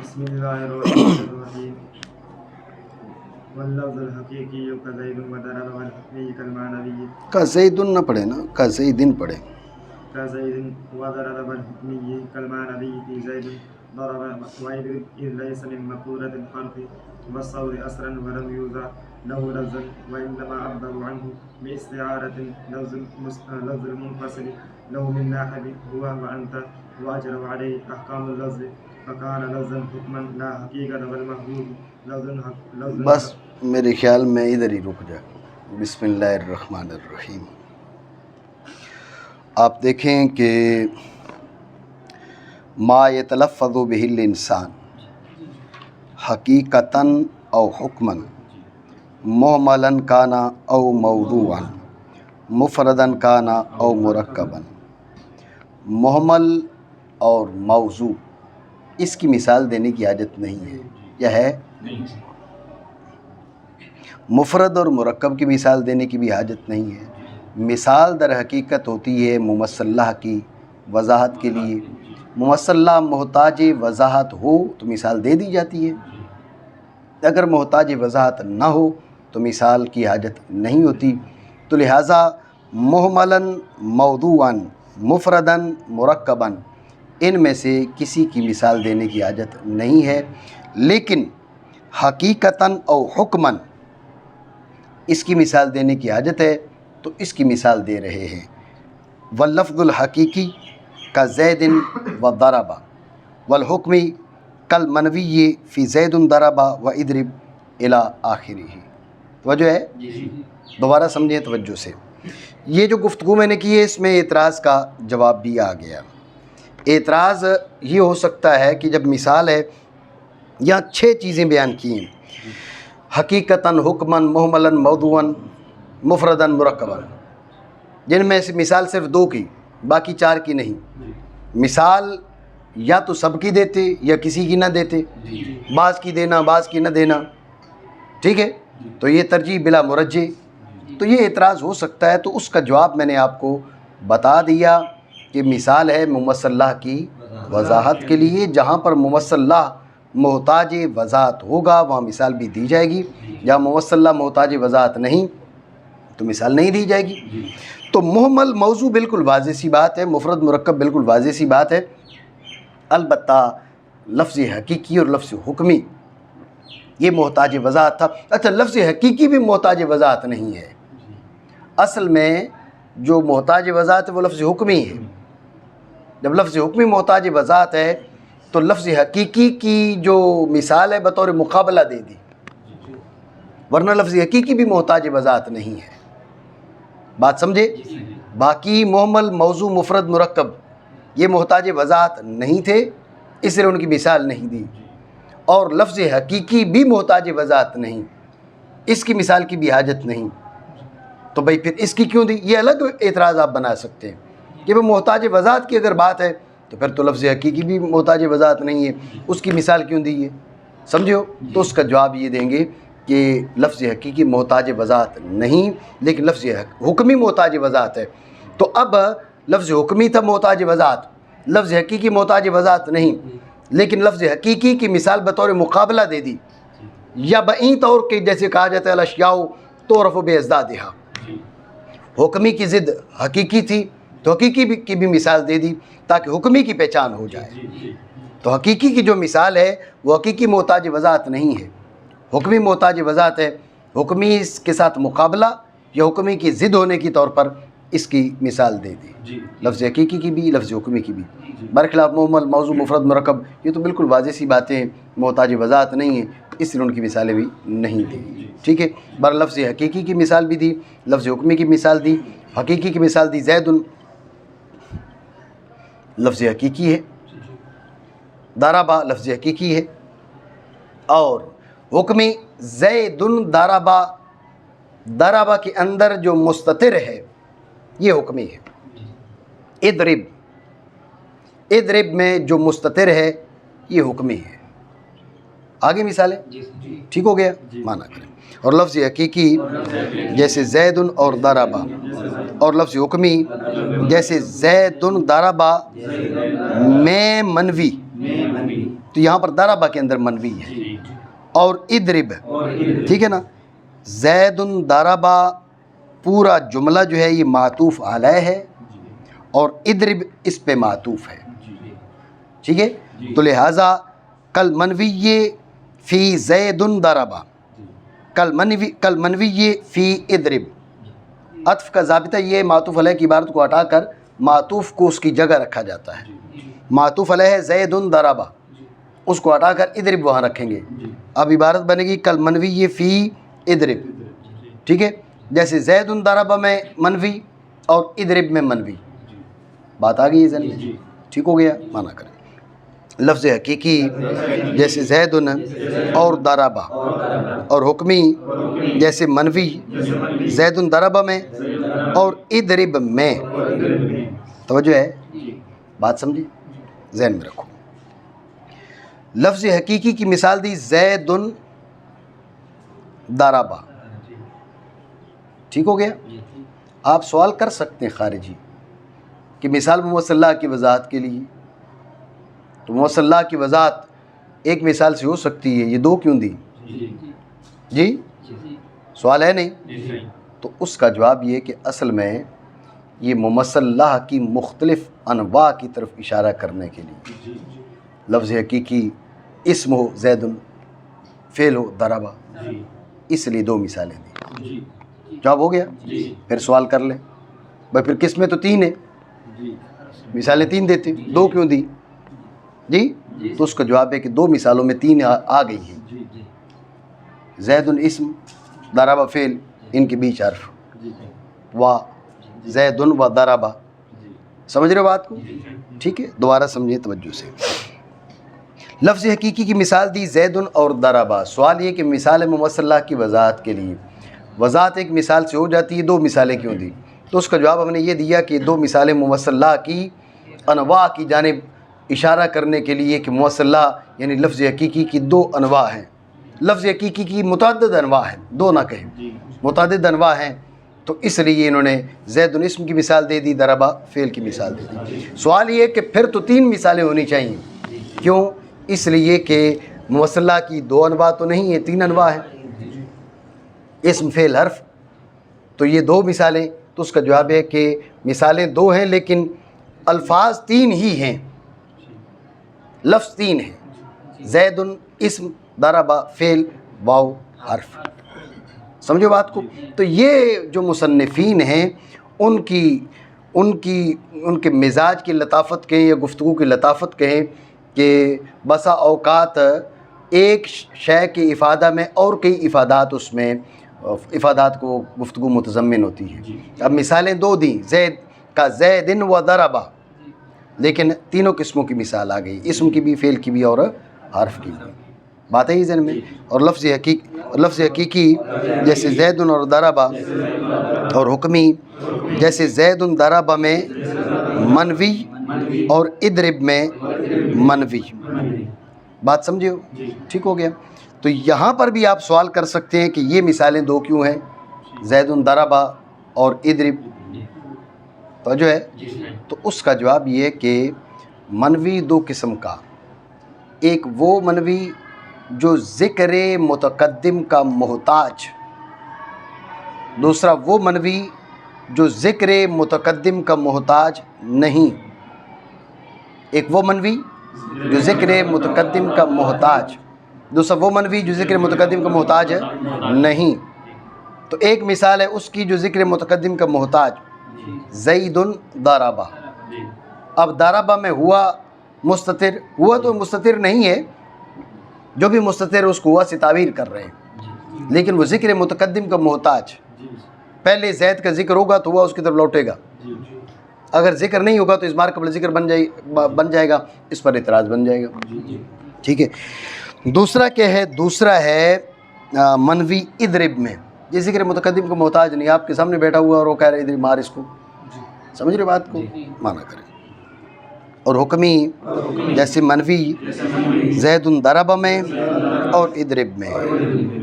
بسم اللہ الرحمن الرحیم واللفظ الحقیقی کزید وضرب والحکمی کالمعنوی کزیدن نہ پڑھے نا، کزیدن پڑھے. كزيد وضرب والحكمي كالمعنوي في زيد ضرب واضرب إذ ليس من مقولة الحرف والصور أسرا ولم يوضع له لفظا وإنما عبر عنه باستعارة لفظ المنفصل له من ناحب هو وأنت وأجروا عليه أحكام اللفظ فكان لفظا حكما لا حقيقة والمحبوب لفظ بس میرے خیال میں ادھر ہی رک جائے. بسم اللہ الرحمن الرحیم. آپ دیکھیں کہ ما یتلفظ بہ الانسان حقیقتاً او حکماً محملا کانا او موضوعا مفرداً کانا او مرکباً. محمل اور موضوع اس کی مثال دینے کی حاجت نہیں ہے. کیا ہے؟ مفرد اور مرکب کی مثال دینے کی بھی حاجت نہیں ہے. مثال در حقیقت ہوتی ہے ممثلہ کی وضاحت کے لیے. ممثلہ محتاج وضاحت ہو تو مثال دے دی جاتی ہے، اگر محتاج وضاحت نہ ہو تو مثال کی حاجت نہیں ہوتی. تو لہٰذا محملاً، موضوعاً، مفرداً، مرکباً، ان میں سے کسی کی مثال دینے کی حاجت نہیں ہے. لیکن حقیقتاً او حکماً اس کی مثال دینے کی حاجت ہے، تو اس کی مثال دے رہے ہیں. واللفظ الحقیقی کزید وضرب والحکمی کالمنوی فی زید ضرب واضرب الی آخرہ. توجہ ہے؟ دوبارہ سمجھیں توجہ سے. یہ جو گفتگو میں نے کی ہے اس میں اعتراض کا جواب بھی آ گیا. اعتراض یہ ہو سکتا ہے کہ جب مثال ہے، یہاں 6 چیزیں بیان کی ہیں: حقیقتاً، حکماً، محملاً، موضوعاً، مفرداً، مرکباً، جن میں سے مثال صرف 2 کی، باقی 4 کی نہیں. مثال یا تو سب کی دیتے یا کسی کی نہ دیتے، بعض کی دینا بعض کی نہ دینا. ٹھیک ہے؟ تو یہ ترجیح بلا مرجح. تو یہ اعتراض ہو سکتا ہے، تو اس کا جواب میں نے آپ کو بتا دیا کہ مثال ہے ممثلہ کی وضاحت کے لیے. جہاں پر ممثلہ محتاج وضاحت ہوگا وہاں مثال بھی دی جائے گی، جہاں ممثلہ محتاج وضاحت نہیں تو مثال نہیں دی جائے گی. تو محمل موضوع بالکل واضح سی بات ہے، مفرد مرکب بالکل واضح سی بات ہے. البتہ لفظ حقیقی اور لفظ حکمی یہ محتاج وضاحت تھا. اچھا، لفظ حقیقی بھی محتاج وضاحت نہیں ہے. اصل میں جو محتاج وضاحت ہے وہ لفظ حکمی ہے. جب لفظ حکمی محتاج وضاحت ہے تو لفظ حقیقی کی جو مثال ہے بطور مقابلہ دے دی، ورنہ لفظ حقیقی بھی محتاج وضاحت نہیں ہے. بات سمجھے؟ باقی محمل، موضوع، مفرد، مرکب یہ محتاج وضاحت نہیں تھے، اس لیے ان کی مثال نہیں دی. اور لفظ حقیقی بھی محتاج وضاحت نہیں، اس کی مثال کی بھی حاجت نہیں. تو بھئی پھر اس کی کیوں دی؟ یہ الگ اعتراض آپ بنا سکتے ہیں کہ وہ محتاج وضاحت کی اگر بات ہے تو پھر تو لفظ حقیقی بھی محتاج وضاحت نہیں ہے، اس کی مثال کیوں دی ہے؟ سمجھو؟ تو اس کا جواب یہ دیں گے کہ لفظ حقیقی محتاج وضاحت نہیں، لیکن لفظ حکمی محتاج وضاحت ہے. تو اب لفظ حکمی تھا محتاج وضاحت، لفظ حقیقی محتاج وضاحت نہیں، لیکن لفظ حقیقی کی مثال بطور مقابلہ دے دی. یا بئی طور کے جیسے کہا جاتا ہے الاشیاء تعرف بازدادہا، حکمی کی ضد حقیقی تھی تو حقیقی کی بھی مثال دے دی تاکہ حکمی کی پہچان ہو جائے. تو حقیقی کی جو مثال ہے وہ حقیقی محتاج وضاحت نہیں ہے، حکمی محتاج وضاحت ہے. حکمی اس کے ساتھ مقابلہ یا حکمی کی ضد ہونے کی طور پر اس کی مثال دے دی، لفظ حقیقی کی بھی لفظ حکمی کی بھی. برخلاف محمل، موضوع، مفرد، مرکب یہ تو بالکل واضح سی باتیں محتاج وضاحت نہیں ہیں، اس لیے ان کی مثالیں بھی نہیں دی. ٹھیک ہے؟ بر لفظ حقیقی کی مثال بھی دی، لفظ حکمی کی مثال دی. حقیقی کی مثال دی زید، لفظ حقیقی ہے. ضربہ لفظ حقیقی ہے. اور حکمی زید ضربہ، ضربہ کے اندر جو مستتر ہے یہ حکمی ہے. اضرب، اضرب میں جو مستتر ہے یہ حکمی ہے. آگے مثالیں ٹھیک ہو گیا؟ مانا کریں. اور لفظ حقیقی جیسے زید اور ضربہ، اور لفظ حکمی جیسے زید ضربہ میں منوی تو یہاں پر داربا کے اندر منوی ہے، اور ادرب، ٹھیک ہے نا، زید داربا پورا جملہ جو ہے یہ معطوف علیہ ہے، اور ادرب اس پہ معطوف ہے، ٹھیک ہے. تو لہٰذا کل منوی فی زید ضربا، کل منوی فی ادرب، عطف کا ضابطہ یہ معطوف علیہ کی عبارت کو ہٹا کر معطوف کو اس کی جگہ رکھا جاتا ہے. معطوف علیہ زید ضربا، اس کو ہٹا کر ادرب وہاں رکھیں گے. اب عبارت بنے گی کل منوی فی ادرب، ٹھیک ہے، جیسے زید ضربا میں منوی اور ادرب میں منوی. بات آ گئی ہے ذہن میں؟ ٹھیک ہو گیا؟ مانا کریں. لفظ حقیقی جیسے زید اور ضربا، اور حکمی جیسے منوی زید ضربا میں اور ادرب میں. توجہ ہے؟ بات سمجھے؟ ذہن میں رکھو. لفظ حقیقی کی مثال دی زید ضربا، ٹھیک ہو گیا. آپ سوال کر سکتے ہیں خارجی کہ مثال ممثلہ کی وضاحت کے لیے، تو ممثلہ کی وضاحت ایک مثال سے ہو سکتی ہے، یہ دو کیوں دی؟ جی سوال ہے نہیں؟ تو اس کا جواب یہ کہ اصل میں یہ ممثلہ کی مختلف انواع کی طرف اشارہ کرنے کے لیے لفظ حقیقی اسم ہو زید، فعل ہو ضربا، اس لیے دو مثالیں دی. جواب ہو گیا؟ پھر سوال کر لیں بھائی پھر کس میں تو تین ہے، مثالیں تین دیتے، دو کیوں دی؟ جی تو اس کا جواب ہے کہ دو مثالوں میں تین آ گئی ہیں. زید اسم ضربا فعل، ان کے بیچ حرف وا، زید و ضربا. سمجھ رہے ہو بات کو؟ ٹھیک ہے، دوبارہ سمجھیں توجہ سے. لفظ حقیقی کی مثال دی زید اور ضربا. سوال یہ کہ مثال ممثلہ کی وضاحت کے لیے وضاحت ایک مثال سے ہو جاتی ہے، دو مثالیں کیوں دی؟ تو اس کا جواب ہم نے یہ دیا کہ دو مثالیں ممثلہ کی انواع کی جانب اشارہ کرنے کے لیے کہ ممثلہ یعنی لفظ حقیقی کی دو انواع ہیں. لفظ حقیقی کی متعدد انواع ہیں، دو نہ کہیں، متعدد انواع ہیں. تو اس لیے انہوں نے زید اسم کی مثال دے دی، ضربا فعل کی مثال دے دی. سوال یہ کہ پھر تو تین مثالیں ہونی چاہیے. کیوں؟ اس لیے کہ ممثلہ کی دو انواع تو نہیں ہیں، تین انواع ہیں، اسم فعل حرف. تو یہ دو مثالیں، تو اس کا جواب ہے کہ مثالیں دو ہیں لیکن الفاظ تین ہی ہیں، لفظ تین ہیں، زید اسم ضربا فعل واو حرف. سمجھو بات کو؟ تو یہ جو مصنفین ہیں ان کے مزاج کی لطافت کہیں یا گفتگو کی لطافت کہیں کہ بسا اوقات ایک شے کے افادہ میں اور کئی افادات اس میں افادات کو گفتگو متضمن ہوتی ہے. اب مثالیں دو دیں، زید کا زید و ضربا، لیکن تینوں قسموں کی مثال آ گئی، اسم کی بھی، فعل کی بھی اور حرف کی بھی. بات ہے ہی ذہن میں. اور لفظ حقیقی جیسے زید اور ضربا، اور حکمی جیسے زید ضربا میں منوی اور ادرب میں منوی. بات سمجھے ہو؟ ٹھیک ہو گیا. تو یہاں پر بھی آپ سوال کر سکتے ہیں کہ یہ مثالیں دو کیوں ہیں، زید ضربا اور ادرب. تو جو ہے تو اس کا جواب یہ کہ منوی دو قسم کا، ایک وہ منوی جو ذکر متقدم کا محتاج، دوسرا وہ منوی جو ذکر متقدم کا محتاج نہیں. ایک وہ منوی جو ذکر متقدم کا محتاج، دوسرا وہ منوی جو ذکر متقدم کا محتاج ہے نہیں. تو ایک مثال ہے اس کی جو ذکر متقدم کا محتاج، زید ضربا. اب ضربا میں ہوا مستتر، ہوا تو مستتر نہیں ہے، جو بھی مستتر اس کو ہوا سے تعبیر کر رہے ہیں، لیکن وہ ذکر متقدم کا محتاج. پہلے زید کا ذکر ہوگا تو ہوا اس کی طرف لوٹے گا، اگر ذکر نہیں ہوگا تو اضمار قبل ذکر بن جائے گا، اس پر اعتراض بن جائے گا. ٹھیک ہے. دوسرا کیا ہے؟ دوسرا ہے منوی ادرب میں، یہ ذکر متقدم کو محتاج نہیں، آپ کے سامنے بیٹھا ہوا اور وہ کہہ رہے ادرب مار اس کو. سمجھ رہے بات کو؟ مانا کریں. اور حکمی جیسے منوی زید ضربا میں اور ادرب میں.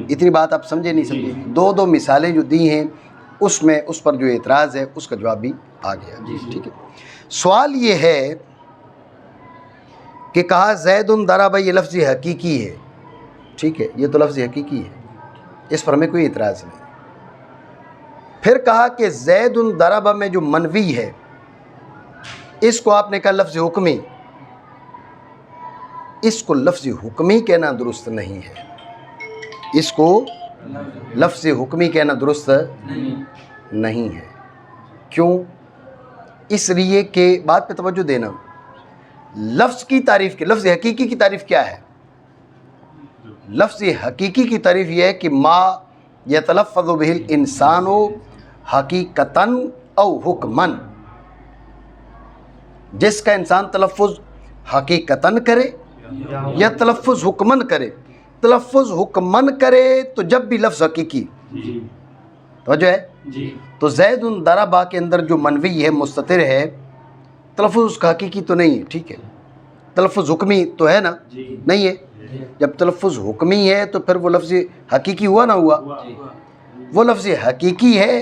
اتنی بات آپ سمجھے نہیں سمجھے؟ دو مثالیں جو دی ہیں اس میں اس پر جو اعتراض ہے اس کا جواب بھی آ گیا. ٹھیک ہے. سوال یہ ہے کہ کہا زید ضرب، یہ لفظ حقیقی ہے، ٹھیک ہے، یہ تو لفظ حقیقی ہے، اس پر ہمیں کوئی اعتراض نہیں۔ پھر کہا کہ زید ضرب میں جو منوی ہے اس کو آپ نے کہا لفظ حکمی، اس کو لفظ حکمی کہنا درست نہیں ہے، اس کو لفظ حکمی کہنا درست نہیں ہے۔ کیوں؟ اس لیے کہ بات پہ توجہ دینا، لفظ کی تعریف کی، لفظ حقیقی کی تعریف کیا ہے؟ لفظ حقیقی کی تعریف یہ ہے کہ ما یتلفظ بہ الانسان حقیقتاً او حکماً، جس کا انسان تلفظ حقیقتاً کرے یا تلفظ حکماً کرے۔ تلفظ حکماً کرے تو جب بھی لفظ حقیقی، توجہ ہے، تو زید ضرب کے اندر جو منوی ہے، مستتر ہے، تلفظ اس کا حقیقی تو نہیں ہے، ٹھیک ہے، تلفظ حکمی تو ہے نا، نہیں ہے۔ جب تلفظ حکمی ہے تو پھر وہ لفظ حقیقی ہوا نہ ہوا؟ وہ لفظ حقیقی ہے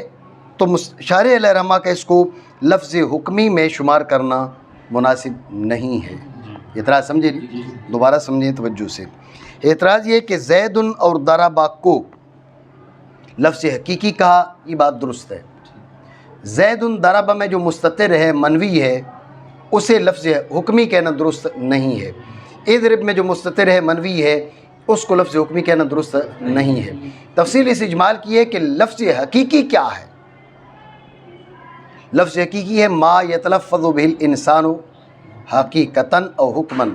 تو شارح علیہ رحمہ کا اس کو لفظ حکمی میں شمار کرنا مناسب نہیں ہے۔ اعتراض سمجھے نہیں؟ دوبارہ سمجھیں توجہ سے۔ اعتراض یہ کہ زید اور ضرب کو لفظ حقیقی کہا، یہ بات درست ہے۔ زید ضرب میں جو مستتر ہے، منوی ہے، اسے لفظ حکمی کہنا درست نہیں ہے۔ اضرب میں جو مستتر ہے، منوی ہے، اس کو لفظ حکمی کہنا درست نہیں ہے۔ تفصیل اس اجمال کی ہے کہ لفظ حقیقی کیا ہے؟ لفظ حقیقی ہے ما یتلفظ بہ الانسان حقیقتاً او حکماً،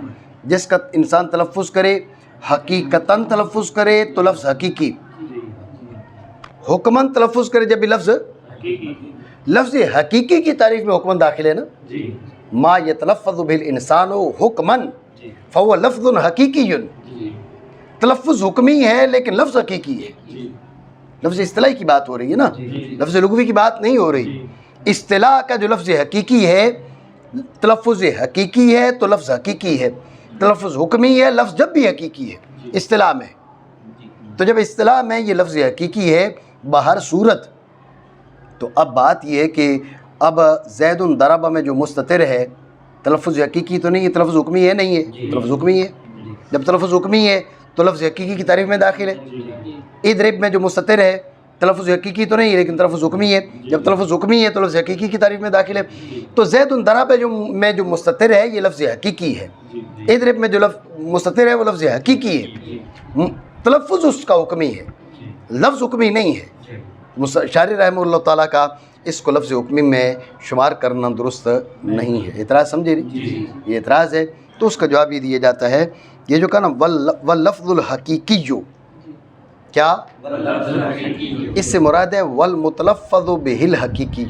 جس کا انسان تلفظ کرے، حقیقتاً تلفظ کرے تو لفظ حقیقی، حکماً تلفظ کرے جب بھی لفظ حقیقی کی تعریف میں حکماً داخل ہے نا۔ ما یتلفظ بہ الانسان حکماً فهو لفظ حقیقی، تلفظ حکمی ہے لیکن لفظ حقیقی ہے۔ لفظ اصطلاحی کی بات ہو رہی ہے نا، لفظ لغوی کی بات نہیں ہو رہی۔ اصطلاح کا جو لفظ حقیقی ہے، تلفظ حقیقی ہے تو لفظ حقیقی ہے، تلفظ حکمی ہے لفظ جب بھی حقیقی ہے اصطلاح میں۔ تو جب اصطلاح میں یہ لفظ حقیقی ہے بہر صورت، تو اب بات یہ ہے کہ اب زید ضرب میں جو مستتر ہے، تلفظ حقیقی تو نہیں ہے، تلفظ حکمی ہے، نہیں ہے، تلفظ حکمی ہے۔ جب تلفظ حکمی ہے تو لفظ حقیقی کی تعریف میں داخل ہے۔ اضرب میں جو مستتر ہے، تلفظ حقیقی تو نہیں ہے لیکن تلفظ حکمی ہے، جب تلفظ حکمی ہے تو لفظ حقیقی کی تعریف میں داخل ہے۔ تو زید ضرب میں جو مستتر ہے یہ لفظ حقیقی ہے، اضرب میں جو لفظ مستتر ہے وہ لفظ حقیقی ہے، تلفظ اس کا حکمی ہے، لفظ حکمی نہیں ہے۔ شارح رحمہ اللہ تعالیٰ کا اس کو لفظ حکمی میں شمار کرنا درست نہیں ہے۔ اعتراض سمجھے نہیں؟ یہ اعتراض ہے، تو اس کا جواب یہ دیا جاتا ہے، یہ جو کہا نا واللفظ الحقیقی، کیا اس سے مراد ہے والمتلفظ بہ الحقیقی،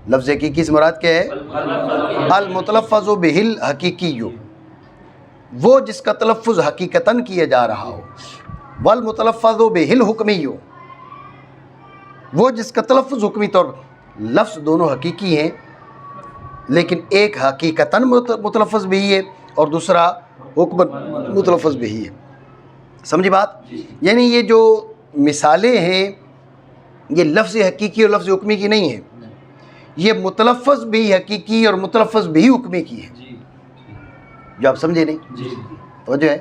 لفظ حقیقی سے مراد کیا ہے؟ المتلفظ بہ الحقیقی، وہ جس کا تلفظ حقیقتاً کیا جا رہا ہو، والمتلفظ بہ الحکمی، وہ جس کا تلفظ حکمی طور پر، لفظ دونوں حقیقی ہیں لیکن ایک حقیقتاً متلفظ بھی ہے اور دوسرا حکم متلفظ بھی ہے۔ سمجھی بات؟ یعنی یہ جو مثالیں ہیں یہ لفظ حقیقی اور لفظ حکمی کی نہیں ہیں، یہ متلفظ بھی حقیقی اور متلفظ بھی حکمی کی ہے۔ جو آپ سمجھے نہیں؟ توجہ ہے؟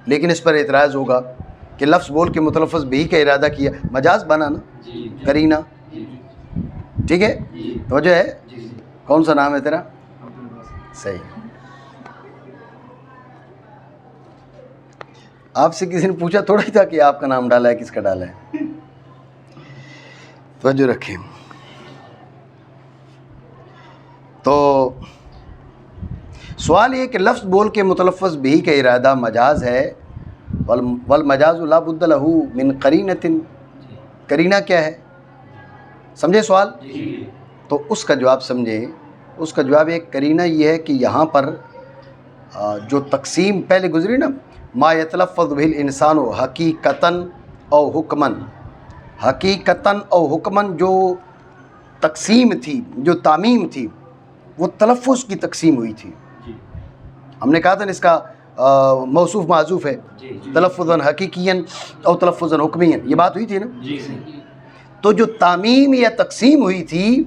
لیکن اس پر اعتراض ہوگا کہ لفظ بول کے متلفظ بھی کا ارادہ کیا، مجاز بنا نا، کرینہ، ٹھیک ہے؟ توجہ ہے؟ کون سا نام ہے تیرا؟ صحیح۔ آپ سے کسی نے پوچھا تھوڑا ہی تھا کہ آپ کا نام ڈالا ہے، کس کا ڈالا ہے؟ توجہ رکھیں۔ تو سوال یہ کہ لفظ بول کے متلفظ بھی کا ارادہ مجاز ہے، والمجاز لا بد له من قرینۃ، قرینہ کیا ہے؟ سمجھے سوال؟ تو اس کا جواب سمجھیں، اس کا جواب ایک قرینہ یہ ہے کہ یہاں پر جو تقسیم پہلے گزری نا، ما یتلفظ بہ الانسان حقیقتاً او حکماً، حقیقتاً او حکماً جو تقسیم تھی، جو تعمیم تھی، وہ تلفظ کی تقسیم ہوئی تھی۔ ہم نے کہا تھا نا اس کا موصوف معذوف ہے، تلفظاً حقیقیاً او تلفظاً حکمیاً، یہ بات ہوئی تھی نا۔ تو جو تعمیم یا تقسیم ہوئی تھی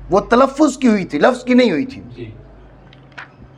وہ تلفظ کی ہوئی تھی، لفظ کی نہیں ہوئی تھی۔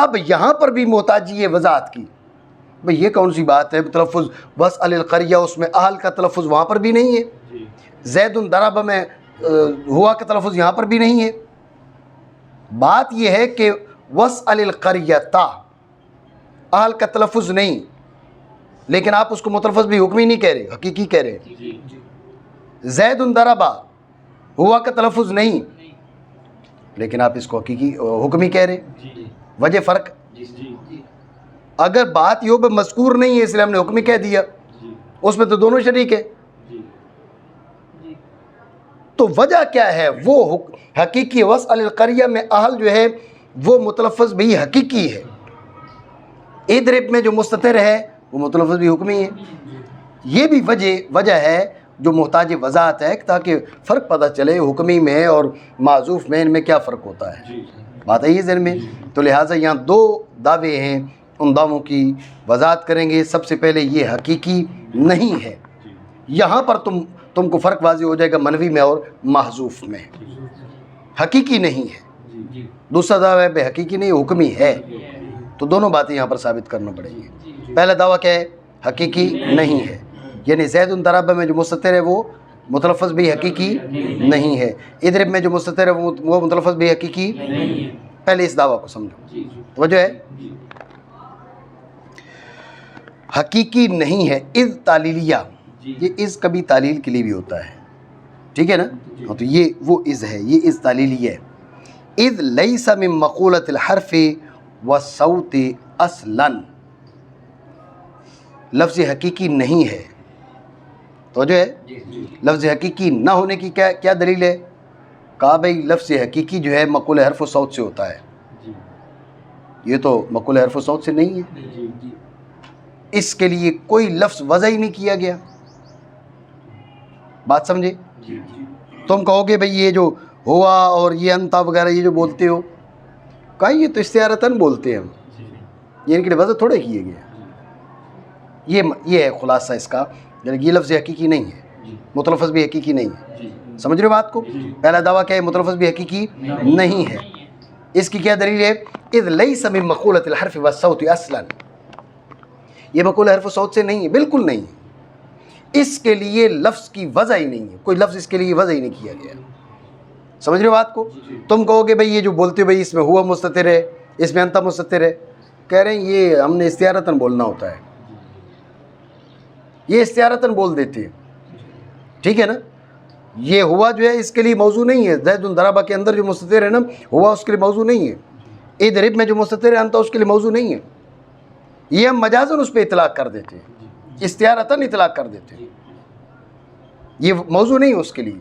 اب یہاں پر بھی محتاجی ہے وضاحت کی. بھئی یہ کون سی بات ہے؟ تلفظ واسأل القریہ اس میں اہل کا تلفظ وہاں پر بھی نہیں ہے. زید ضرب میں ہوا کا تلفظ یہاں پر بھی نہیں ہے. بات یہ ہے کہ واسأل القریہ اہل کا تلفظ نہیں، لیکن آپ اس کو متلفظ بھی حکمی نہیں کہہ رہے، حقیقی کہہ رہے. زید ضرب ہوا کا تلفظ نہیں، لیکن آپ اس کو حقیقی حکمی کہہ رہے. وجہ فرق. اگر بات یہ مذکور نہیں ہے اس لیے ہم نے حکمی کہہ دیا، اس میں تو دونوں شریک ہیں. تو وجہ کیا ہے؟ وہ حقیقی واسأل القریہ میں اہل جو ہے وہ متلفظ بھی حقیقی ہے. اضرب میں جو مستتر ہے وہ متلفظ بھی حکمی ہے. یہ بھی وجہ ہے جو محتاج وضاحت ہے تاکہ فرق پتہ چلے حکمی میں اور معزوف میں ان میں کیا فرق ہوتا ہے. بات ہے یہ ذہن میں. تو لہٰذا یہاں دو دعوے ہیں، ان دعووں کی وضاحت کریں گے. سب سے پہلے یہ حقیقی نہیں ہے. یہاں پر تم کو فرق واضح ہو جائے گا منوی میں اور محذوف میں. حقیقی نہیں ہے. دوسرا دعویٰ ہے بے حقیقی نہیں، حکمی ہے. تو دونوں باتیں یہاں پر ثابت کرنا پڑیں گی. پہلا دعویٰ کیا ہے؟ حقیقی نہیں ہے، یعنی زید ضرب میں جو مستتر ہے وہ متلفظ بھی حقیقی نہیں ہے. اضرب میں جو مستتر ہے وہ متلفظ بھی حقیقی. پہلے اس دعویٰ کو سمجھو. توجہ ہے. حقیقی نہیں ہے. اذ تعلیلیہ، یہ اذ کبھی تعلیل کے لیے بھی ہوتا ہے، ٹھیک ہے نا. تو یہ وہ اذ ہے، یہ اذ تعلیلی ہے. اذ لیس من مقولۃ الحرف والصوت اصلا، لفظ حقیقی نہیں ہے. تو جو ہے لفظ حقیقی نہ ہونے کی کیا دلیل ہے؟ کہا بھئی لفظ حقیقی جو ہے مقول حرف و صوت سے ہوتا ہے. یہ تو مقول حرف و صوت سے نہیں ہے. اس کے لیے کوئی لفظ وضع ہی نہیں کیا گیا. بات سمجھے؟ تم کہو گے بھئی یہ جو ہوا اور یہ انتا وغیرہ یہ جو بولتے ہو، کہا یہ تو استعارتاً بولتے ہیں ہم، یہ ان کے لیے وضع تھوڑے کیے گئے. یہ ہے خلاصہ اس کا. یہ لفظ حقیقی نہیں ہے، متلفظ بھی حقیقی نہیں ہے. سمجھ رہے ہو بات کو؟ پہلا دعویٰ کیا ہے؟ متلفظ بھی حقیقی نہیں ہے. اس کی کیا دلیل ہے؟ اذ لیس من مقولۃ الحرف والصوت اصلا، یہ مقول حرف و صوت سے نہیں ہے، بالکل نہیں ہے. اس کے لیے لفظ کی وضع ہی نہیں ہے، کوئی لفظ اس کے لیے وضع ہی نہیں کیا گیا. سمجھ رہے ہو بات کو؟ تم کہو گے بھئی یہ جو بولتے ہو بھئی اس میں ہوا مستتر ہے، اس میں انتا مستتر ہے، کہہ رہے ہیں یہ ہم نے استعارتاً بولنا ہوتا ہے، یہ استعارتاً بول دیتے ہیں. ٹھیک ہے نا. یہ ہوا جو ہے اس کے لیے موضوع نہیں ہے. زید ضرب کے اندر جو مستتر ہے نا ہوا اس کے لیے موضوع نہیں ہے. اضرب میں جو مستتر ہے انتا اس کے لیے موضوع نہیں ہے. یہ ہم مجازاً اس پہ اطلاق کر دیتے ہیں، استعارتاً اطلاق کر دیتے ہیں. یہ موضوع نہیں ہے اس کے لیے.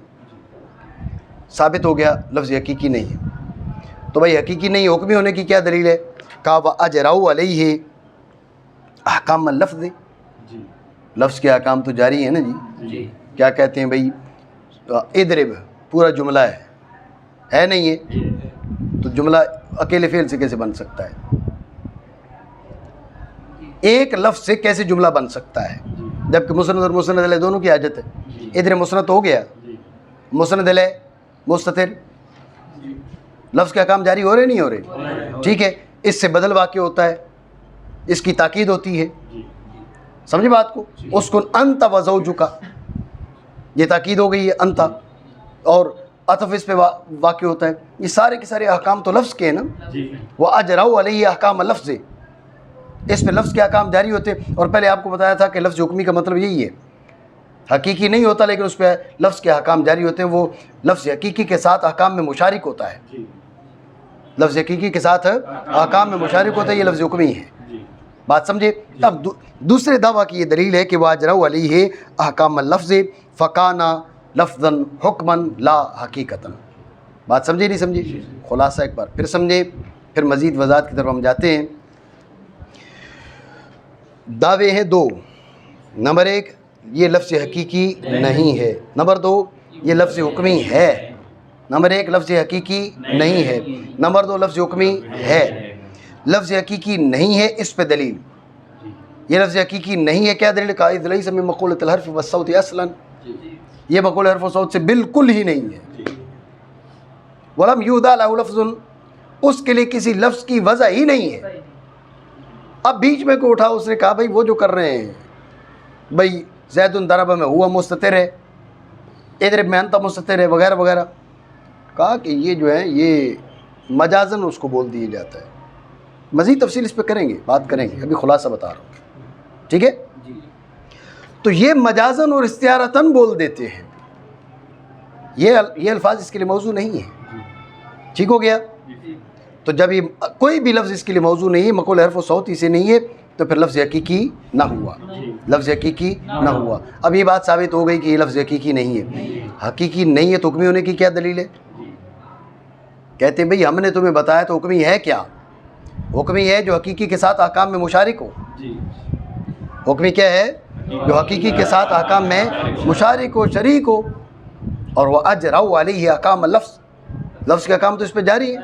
ثابت ہو گیا لفظ حقیقی نہیں ہے. تو بھائی حقیقی نہیں حکمی ہونے کی کیا دلیل ہے؟ کہا وَأَجْرَوْا عَلَيْهِ احکام اللفظ، لفظ کے احکام تو جاری ہیں نا جی. کیا کہتے ہیں بھئی؟ اضرب پورا جملہ ہے نہیں ہے، تو جملہ اکیلے فعل سے کیسے بن سکتا ہے؟ ایک لفظ سے کیسے جملہ بن سکتا ہے جبکہ مسند اور مسند علیہ دونوں کی حاجت ہے؟ اضرب مسند ہو گیا، مسند علیہ مستتر، لفظ کے احکام جاری ہو رہے نہیں ہو رہے؟ ٹھیک ہے. اس سے بدل واقع ہوتا ہے، اس کی تاکید ہوتی ہے. سمجھے بات کو؟ اسکن انت وزوجک، یہ تاکید ہو گئی ہے انت، اور عطف اس پہ واقع ہوتا ہے. یہ سارے کے سارے احکام تو لفظ کے ہیں نا. وَأَجْرَوْا عَلَيْهِ احکام اللفظ، اس پہ لفظ کے احکام جاری ہوتے ہیں. اور پہلے آپ کو بتایا تھا کہ لفظ حکمی کا مطلب یہی ہے، حقیقی نہیں ہوتا لیکن اس پہ لفظ کے احکام جاری ہوتے ہیں. وہ لفظ حقیقی کے ساتھ احکام میں مشارک ہوتا ہے. لفظ حقیقی کے ساتھ احکام میں مشارک ہوتا ہے، یہ لفظ حکمی ہے. بات سمجھے؟ اب دوسرے دعویٰ کی یہ دلیل ہے کہ وَأَجْرَوْا عَلَيْهِ احکام اللفظ فَكَانَ لَفْظًا حُكْمًا لَا حَقِيقَةً. بات سمجھے نہیں سمجھے؟ خلاصہ ایک بار پھر سمجھے، پھر مزید وضاحت کی طرف ہم جاتے ہیں. دعوے ہیں دو. نمبر ایک، یہ لفظ حقیقی نہیں ہے. نمبر دو، یہ لفظ حکمی ہے. نمبر ایک، لفظ حقیقی نہیں ہے. نمبر دو، لفظ حکمی ہے. لفظ حقیقی نہیں ہے، اس پہ دلیل. یہ لفظ حقیقی نہیں ہے، کیا دلیل؟ قائد لیس من مقولۃ الحرف والصوت اصلا، یہ مقول حرف و صوت سے بالکل ہی نہیں ہے. ولم یوضع له لفظ، اس کے لیے کسی لفظ کی وضع ہی نہیں ہے. اب بیچ میں کو اٹھا اس نے کہا بھائی وہ جو کر رہے ہیں بھائی زید ضرب میں ہوا مستتر ہے، اضرب میں انت مستتر ہے وغیرہ وغیرہ، کہا کہ یہ جو ہے یہ مجازن اس کو بول دیا جاتا ہے. مزید تفصیل اس پہ کریں گے، بات کریں گے، ابھی خلاصہ بتا رہا ہوں، ٹھیک ہے. تو یہ مجازن اور استعارتاً بول دیتے ہیں، یہ الفاظ اس کے لیے موضوع نہیں ہے. ٹھیک ہو گیا. تو جب یہ کوئی بھی لفظ اس کے لیے موضوع نہیں ہے، مقول حرف و صوتی سے نہیں ہے، تو پھر لفظ حقیقی نہ ہوا، لفظ حقیقی نہ ہوا. اب یہ بات ثابت ہو گئی کہ یہ لفظ حقیقی نہیں ہے. حقیقی نہیں ہے تو حکمی ہونے کی کیا دلیل ہے؟ کہتے ہیں بھئی ہم نے تمہیں بتایا تو حکمی ہے کیا؟ حکمی ہے جو حقیقی کے ساتھ احکام میں مشارک ہو. حکمی کیا ہے؟ جو حقیقی کے ساتھ احکام میں مشارک ہو، شریک ہو. اور وہ اجرا علیہ احکام لفظ، لفظ کے احکام تو اس پہ جاری ہے،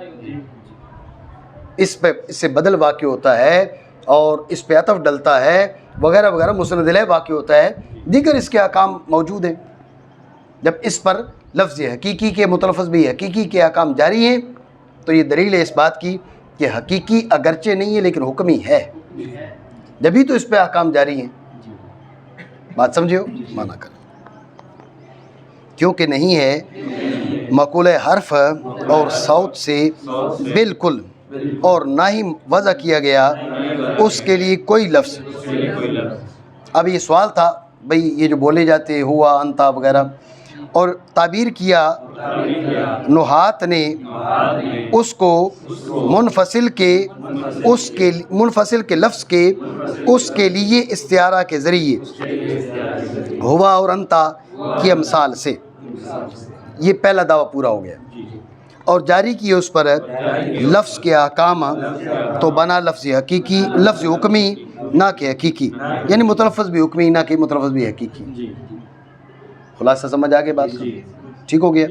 اس سے بدل واقع ہوتا ہے اور اس پہ عطف ڈلتا ہے وغیرہ وغیرہ، مسند الیہ واقع ہوتا ہے، دیگر اس کے احکام موجود ہیں. جب اس پر لفظ حقیقی کے متلفظ بھی حقیقی کے احکام جاری ہیں تو یہ دلیل ہے اس بات کی کہ حقیقی اگرچہ نہیں ہے لیکن حکمی ہے، جبھی تو اس پہ احکام جاری ہیں. بات سمجھے ہو؟ مانا کر کیونکہ نہیں ہے مقول حرف اور صوت سے بالکل، اور نہ ہی وضع کیا گیا اس کے لیے کوئی لفظ. اب یہ سوال تھا بھئی یہ جو بولے جاتے ہوا انتا وغیرہ، اور تعبیر کیا نحات نے اس کو منفصل کے لفظ کے اس کے لیے استعارہ کے ذریعے ہوا اور انتا کی امثال سے. یہ پہلا دعویٰ پورا ہو گیا. اور جاری کیے اس پر لفظ کے احکام تو بنا لفظ حقیقی، لفظ حکمی نہ کہ حقیقی، یعنی متلفظ بھی حکمی نہ کہ متلفظ بھی حقیقی. خلاصہ سمجھ آگے بات کا؟ ٹھیک ہو گیا.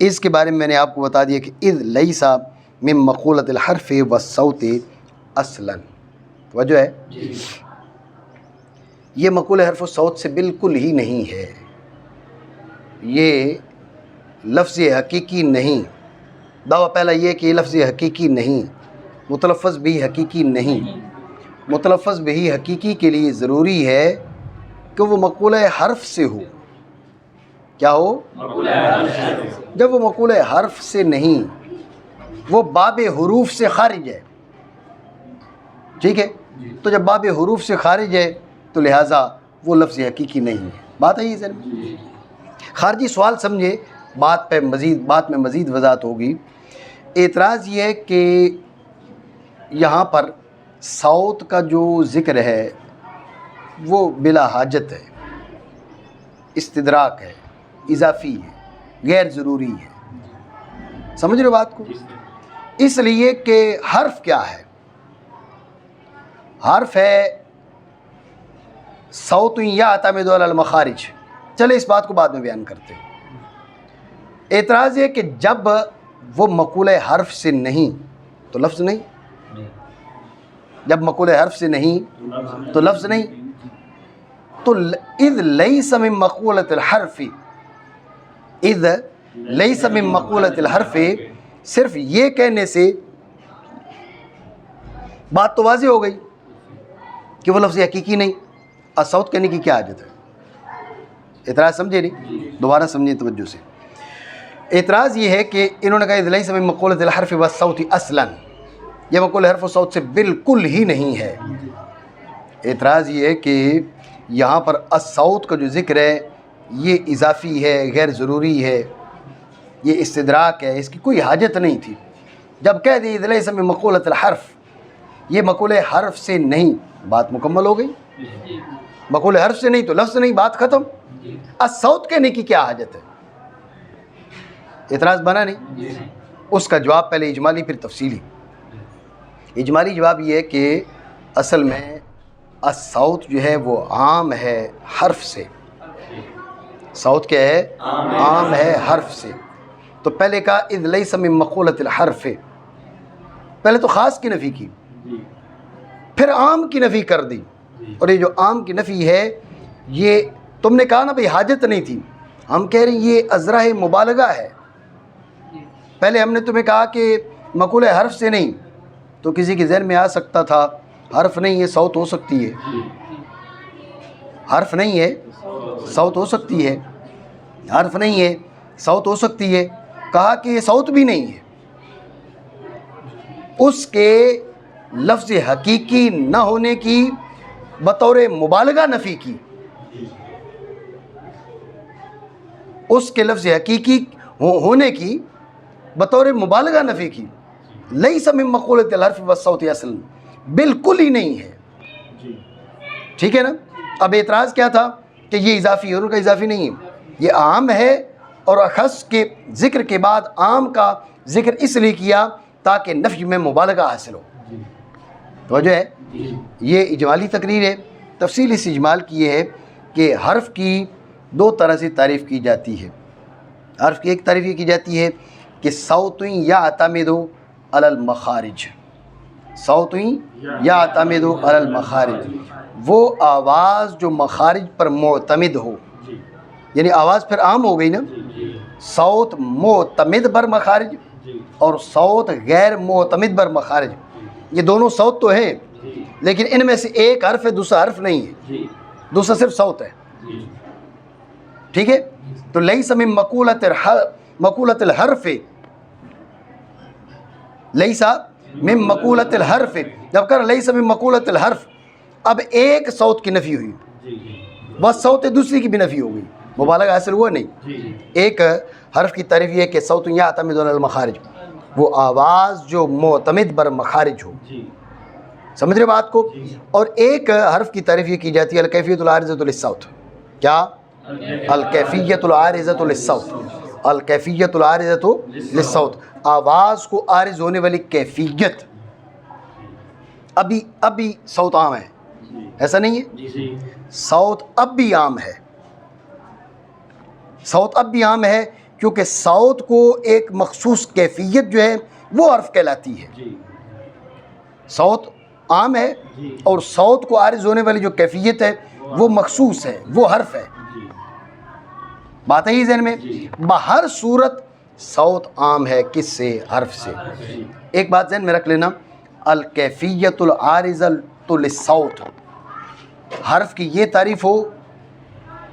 اس کے بارے میں میں نے آپ کو بتا دیا کہ اذ لیس من مقولۃ الحرف والصوت اصلا، وجہ ہے یہ مقول حرف و صوت سے بالکل ہی نہیں ہے، یہ لفظ حقیقی نہیں. دعویٰ پہلا یہ کہ یہ لفظ حقیقی نہیں، متلفظ بھی حقیقی نہیں. متلفظ بھی حقیقی کے لیے ضروری ہے کہ وہ مقول حرف سے ہو. کیا ہو؟ جب وہ مقول حرف سے نہیں، وہ باب حروف سے خارج ہے. ٹھیک ہے، تو جب باب حروف سے خارج ہے تو لہٰذا وہ لفظ حقیقی نہیں ہے. بات ہے یہ سر؟ خارجی سوال سمجھے، بات میں مزید وضاحت ہوگی. اعتراض یہ ہے کہ یہاں پر صوت کا جو ذکر ہے وہ بلا حاجت ہے، استدراک ہے، اضافی ہے، غیر ضروری ہے. سمجھ رہے بات کو؟ اس لیے کہ حرف کیا ہے؟ حرف ہے صوت یعتمد علی المخارج. چلے اس بات کو بعد میں بیان کرتے ہیں. اعتراض یہ کہ جب وہ مقول حرف سے نہیں تو لفظ نہیں، جب مقول حرف سے نہیں تو لفظ نہیں. تو اذ لیس من مقولۃ الحرف، اذ لیس من مقولۃ الحرف، صرف یہ کہنے سے بات تو واضح ہو گئی کہ وہ لفظ حقیقی نہیں. الصوت کہنے کی کیا حاجت ہے؟ اعتراض سمجھے نہیں؟ دوبارہ سمجھیں توجہ سے. اعتراض یہ ہے کہ انہوں نے کہا اذ لیس من مقولۃ الحرف والصوت اصلا، یہ مقول حرف و صوت سے بالکل ہی نہیں ہے. اعتراض یہ ہے کہ یہاں پر الصوت کا جو ذکر ہے یہ اضافی ہے، غیر ضروری ہے، یہ استدراک ہے، اس کی کوئی حاجت نہیں تھی. جب کہہ دی اذ لیس من مقولۃ الحرف، یہ مقول حرف سے نہیں، بات مکمل ہو گئی. مقول حرف سے نہیں تو لفظ نہیں، بات ختم. الصوت کہنے کی کیا حاجت ہے؟ اعتراض بنا نہیں؟ اس کا جواب پہلے اجمالی پھر تفصیلی. اجمالی جواب یہ ہے کہ اصل میں الصوت جو ہے وہ عام ہے حرف سے. صوت کیا ہے؟ عام ہے حرف سے. تو پہلے کہا اذ لیس من مقولۃ الحرف، پہلے تو خاص کی نفی کی، پھر عام کی نفی کر دی. اور یہ جو عام کی نفی ہے یہ تم نے کہا نا بھئی حاجت نہیں تھی، ہم کہہ رہے ہیں یہ ازرہ مبالغہ ہے. پہلے ہم نے تمہیں کہا کہ مقول حرف سے نہیں، تو کسی کے ذہن میں آ سکتا تھا حرف نہیں ہے صوت ہو سکتی ہے، حرف نہیں ہے صوت ہو سکتی ہے، حرف نہیں ہے صوت ہو سکتی ہے، کہا کہ یہ صوت بھی نہیں ہے، اس کے لفظ حقیقی نہ ہونے کی بطور مبالغہ نفی کی، اس کے لفظ حقیقی ہونے کی بطور مبالغہ نفی کی، لیس من مقولۃ الحرف والصوت اصل، بالکل ہی نہیں ہے، ٹھیک ہے نا۔ اب اعتراض کیا تھا کہ یہ اضافی ہے، ان کا اضافی نہیں ہے، یہ عام ہے، اور اخص کے ذکر کے بعد عام کا ذکر اس لیے کیا تاکہ نفی میں مبالغہ حاصل ہو، توجہ ہے۔ یہ اجمالی تقریر ہے۔ تفصیل اس اجمال کی یہ ہے کہ حرف کی دو طرح سے تعریف کی جاتی ہے۔ حرف کی ایک تعریف یہ کی جاتی ہے کہ صوت یعتمد علی المخارج، صوت یعتمد علی المخارج، وہ آواز جو مخارج پر معتمد ہو، یعنی آواز پھر عام ہو گئی نا، صوت معتمد بر مخارج اور صوت غیر معتمد بر مخارج، یہ دونوں صوت تو ہیں لیکن ان میں سے ایک حرف ہے دوسرا حرف نہیں ہے، دوسرا صرف صوت ہے، ٹھیک ہے۔ تو لیس من مقولۃ الحرف، لیس من مقولۃ الحرف، جب کہا لیس من مقولۃ الحرف، اب ایک صوت کی نفی ہوئی، بس صوت دوسری کی بھی نفی ہو گئی، مبالغہ حاصل ہوا نہیں۔ ایک حرف کی تعریف یہ ہے کہ صوت یعتمد علی المخارج، وہ آواز جو معتمد بر مخارج ہو، سمجھ رہے بات کو۔ اور ایک حرف کی تعریف یہ کی جاتی ہے الکیفیت العارضۃ للصوت، کیا؟ الکیفیت العارضۃ للصوت، الکیفیت العارضۃ للصوت، آواز کو عارض ہونے والی کیفیت۔ ابھی صوت عام ہے، ایسا نہیں ہے؟ صوت اب بھی عام ہے، صوت اب بھی عام ہے، کیونکہ صوت کو ایک مخصوص کیفیت جو ہے وہ حرف کہلاتی ہے۔ صوت عام ہے اور صوت کو عارض ہونے والی جو کیفیت ہے وہ مخصوص ہے، وہ حرف ہے، بات ہے یہ ذہن میں۔ بہر صورت صوت عام ہے، کس سے؟ حرف سے۔ ایک بات ذہن میں رکھ لینا، الکیفیت العارضۃ للصوت، حرف کی یہ تعریف ہو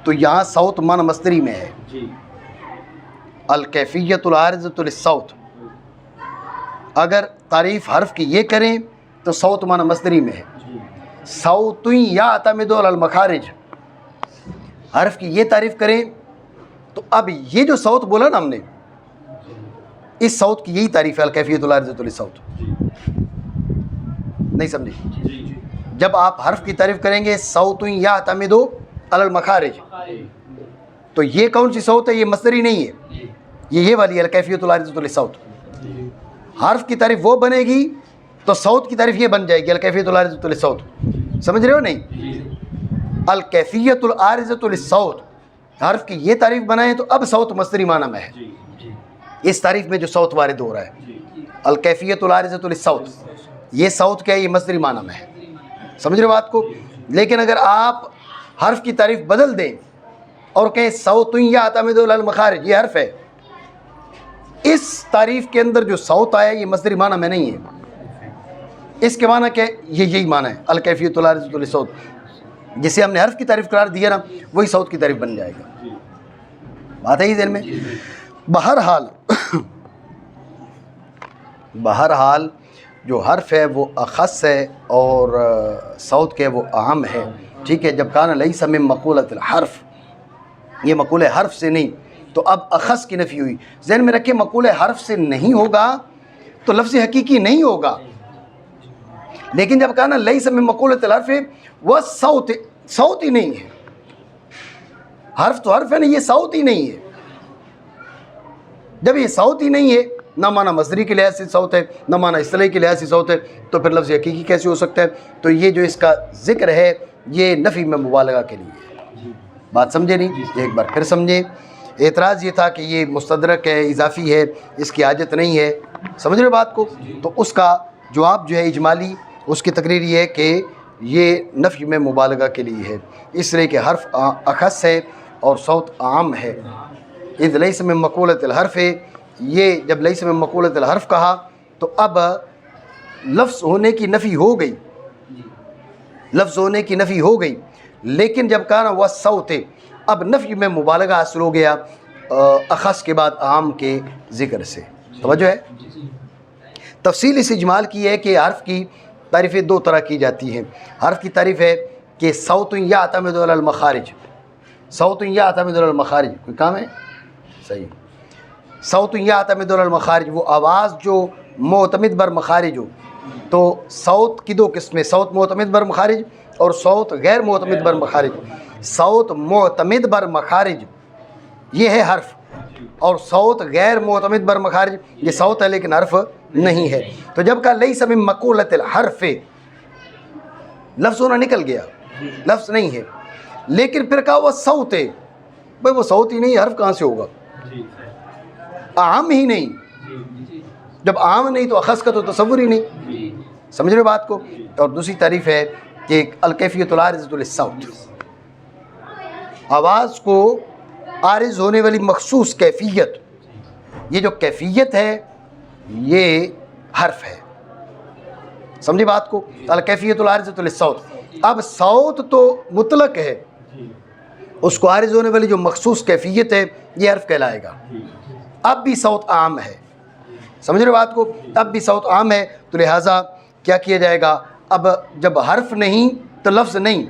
تو یہاں صوت معنی مصدری میں ہے، الکیفیت العارضۃ للصوت، اگر تعریف حرف کی یہ کریں تو صوت معنی مصدری میں ہے، صوت یعتمد علی المخارج، حرف کی یہ تعریف کریں تو اب یہ جو صوت بولا نا ہم نے، اس صوت کی یہی تعریف ہے الکیفیت العارضۃ للصوت، نہیں سمجھے؟ جب آپ حرف کی تعریف کریں گے صوت یعتمد علی المخارج، تو یہ کون سی صوت ہے؟ یہ مصدری نہیں ہے، یہ والی ہے الکیفیت العارضۃ للصوت۔ حرف کی تعریف وہ بنے گی تو صوت کی تعریف یہ بن جائے گی الکیفیت العارضۃ للصوت، سمجھ رہے ہو نہیں؟ الکیفیت العارضۃ للصوت، حرف کی یہ تعریف بنائیں تو اب صوت مصدری معنی میں ہے، اس تعریف میں جو صوت وارد ہو رہا ہے الکیفیت العارضۃ للصوت، یہ صوت کیا ہے؟ یہ مصدری معنی میں ہے، سمجھ رہے بات کو۔ لیکن اگر آپ حرف کی تعریف بدل دیں اور کہیں صوت یعتمد علی المخارج، یہ حرف ہے، اس تعریف کے اندر جو صوت آیا یہ مصدری معنی میں نہیں ہے، اس کے معنی کیا ہے؟ یہی معنی ہے الکیفیت العارضۃ للصوت، جسے ہم نے حرف کی تعریف قرار دیا نا وہی صوت کی تعریف بن جائے گا، بات ہے یہ ذہن میں۔ بہرحال جو حرف ہے وہ اخص ہے اور صوت کے وہ اہم ہے، ٹھیک ہے۔ جب کان لیس من مقولۃ الحرف، یہ مقول حرف سے نہیں، تو اب اخص کی نفی ہوئی۔ ذہن میں رکھیں مقول حرف سے نہیں ہوگا تو لفظ حقیقی نہیں ہوگا، لیکن جب کہا نا لیس من مقولۃ الحرف، وہ صوت ہی نہیں ہے، حرف تو حرف ہے نا، یہ صوت ہی نہیں ہے۔ جب یہ صوت ہی نہیں ہے، نہ معنی مصدری کے لحاظ سے صوت ہے، نہ معنی اصطلاحی کے لحاظ سے صوت ہے، تو پھر لفظ حقیقی کیسے ہو سکتا ہے؟ تو یہ جو اس کا ذکر ہے یہ نفی میں مبالغہ کے لیے ہے، بات سمجھے نہیں؟ ایک بار پھر سمجھیں۔ اعتراض یہ تھا کہ یہ مستدرک ہے، اضافی ہے، اس کی حاجت نہیں ہے، سمجھ رہے بات کو؟ تو اس کا جواب جو ہے اجمالی، اس کی تقریر یہ ہے کہ یہ نفی میں مبالغہ کے لیے ہے، اس لیے کہ حرف اخص ہے اور صوت عام ہے۔ اذ لیس من مقولۃ الحرف، یہ جب لیس من مقولۃ الحرف کہا تو اب لفظ ہونے کی نفی ہو گئی، لفظ ہونے کی نفی ہو گئی، لیکن جب کہا نا والصوت، اب نفی میں مبالغہ حاصل ہو گیا اخص کے بعد عام کے ذکر سے. توجہ ہے. تفصیل اس اجمال کی ہے کہ حرف کی تعریفیں دو طرح کی جاتی ہیں. حرف کی تعریف ہے کہ صوت یعتمد علی المخارج، صوت یعتمد علی المخارج، کوئی کام ہے؟ صحیح. صوت یعتمد علی المخارج، وہ آواز جو معتمد بر مخارج ہو. تو صوت کی دو قسمیں، صوت معتمد بر مخارج اور صوت غیر معتمد بر مخارج. صوت معتمد بر مخارج یہ ہے حرف، اور صوت غیر معتمد بر مخارج یہ صوت ہے لیکن حرف نہیں ہے. تو جب کہا لیس من مقولۃ الحرف، لفظ ہونا نکل گیا، لفظ نہیں ہے، لیکن پھر کہا وہ صوت ہے. بھائی وہ صوت ہی نہیں، حرف کہاں سے ہوگا؟ عام ہی نہیں. جب عام نہیں تو اخص کا تو تصور ہی نہیں. سمجھ رہے بات کو؟ اور دوسری تعریف ہے کہ الکیفیت العارضۃ للصوت، آواز کو عارض ہونے والی مخصوص کیفیت، یہ جو کیفیت ہے یہ حرف ہے. سمجھے بات کو؟ الکیفیت العارضۃ للصوت. اب صوت تو مطلق ہے، اس کو عارض ہونے والی جو مخصوص کیفیت ہے یہ حرف کہلائے گا. اب بھی صوت عام ہے. سمجھ رہے بات کو؟ اب بھی صوت عام ہے، تو لہٰذا کیا کیا جائے گا؟ اب جب حرف نہیں تو لفظ نہیں،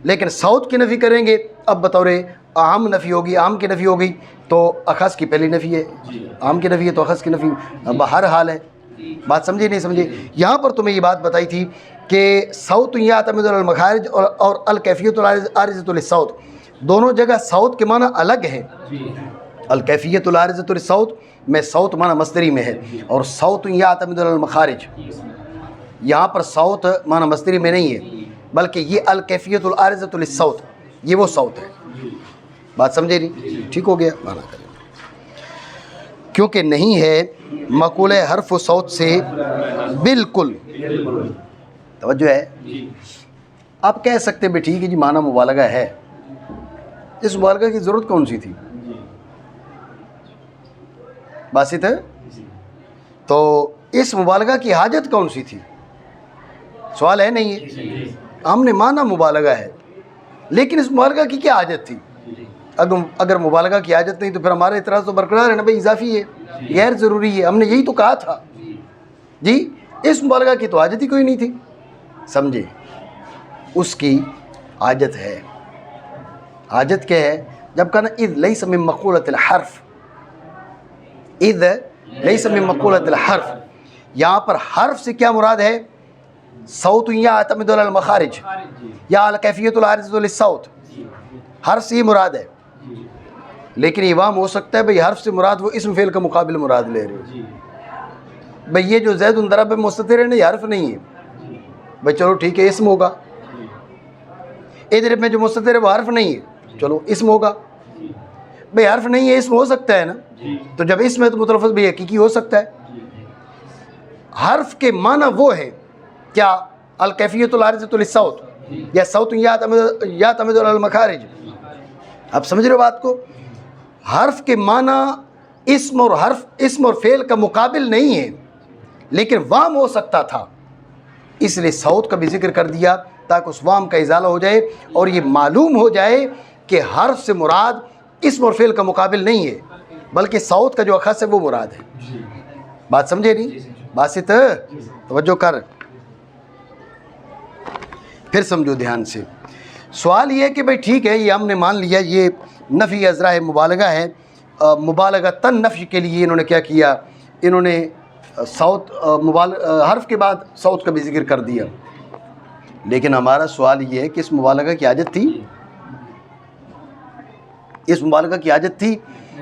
لیکن صوت کی نفی کریں گے. اب بطور عام نفی ہوگی، عام کی نفی ہوگی تو اخص کی پہلی نفی ہے، عام کی نفی ہے تو اخص کی نفی بہر حال ہے. بات سمجھے نہیں سمجھے؟ یہاں پر تمہیں یہ بات بتائی تھی کہ صوت یعتمد علی المخارج اور الکیفیت العارضۃ للصوت، دونوں جگہ صوت کے معنی الگ ہیں. الکیفیت العارضۃ للصوت میں صوت معنی مصدری میں ہے، اور صوت یعتمد علی المخارج یہاں پر صوت معنی مصدری میں نہیں ہے، بلکہ یہ الکیفیت العارضۃ للصوت یہ وہ صوت ہے. بات سمجھے نہیں؟ ٹھیک ہو گیا؟ معنی کریں کیونکہ نہیں ہے مقول حرف و صوت سے بالکل. توجہ ہے. آپ کہہ سکتے ہیں ٹھیک ہے جی معنی مبالغہ ہے، اس مبالغہ کی ضرورت کون سی تھی؟ باسط ہے. تو اس مبالغہ کی حاجت کون سی تھی؟ سوال ہے نہیں ہے. ہم نے مانا مبالغہ ہے، لیکن اس مبالغہ کی کیا حاجت تھی؟ اگر مبالغہ کی حاجت نہیں تو پھر ہمارا اعتراض تو برقرار ہے نا بھائی، اضافی ہے، غیر ضروری ہے. ہم نے یہی تو کہا تھا جی، اس مبالغہ کی تو حاجت ہی کوئی نہیں تھی. سمجھے؟ اس کی حاجت ہے. حاجت کیا ہے؟ جب کہا نا اذ لیس من مقولۃ الحرف، اذ لیس من مقولۃ الحرف، یہاں پر حرف سے کیا مراد ہے؟ صوت یعتمد علی المخارج یا الکیفیت العارضۃ للصوت، حرف سے یہ مراد ہے. لیکن یہ وہم ہو سکتا ہے بھئی حرف سے مراد وہ اسم فعل کا مقابل مراد لے رہے ہو. بھئی یہ جو زید ضرب مستتر ہے نا یہ حرف نہیں ہے. بھئی چلو ٹھیک ہے اسم ہوگا. اضرب میں جو مستتر ہے وہ حرف نہیں ہے، چلو اسم ہوگا. بھئی حرف نہیں ہے اسم ہو سکتا ہے نا، تو جب اسم ہے تو متلفظ بھی حقیقی ہو سکتا ہے. حرف کے معنی وہ ہے کیا؟ الکیفیت العارضۃ للصوت یا صوت یعتمد علی المخارج. اب سمجھ رہے ہو بات کو؟ حرف کے معنی اسم اور فعل کا مقابل نہیں ہے، لیکن وام ہو سکتا تھا، اس لیے صوت کا بھی ذکر کر دیا تاکہ اس وام کا ازالہ ہو جائے اور یہ معلوم ہو جائے کہ حرف سے مراد اسم اور فعل کا مقابل نہیں ہے، بلکہ صوت کا جو اخص ہے وہ مراد ہے. بات سمجھے نہیں؟ باسط توجہ کر، پھر سمجھو دھیان سے. سوال یہ ہے کہ بھئی ٹھیک ہے یہ ہم نے مان لیا یہ نفی ازرائے مبالغہ ہے. مبالغہ تن نفی کے لیے انہوں نے کیا کیا؟ انہوں نے صوت حرف کے بعد صوت کا بھی ذکر کر دیا. لیکن ہمارا سوال یہ ہے کہ اس مبالغہ کی حاجت تھی؟ اس مبالغہ کی حاجت تھی؟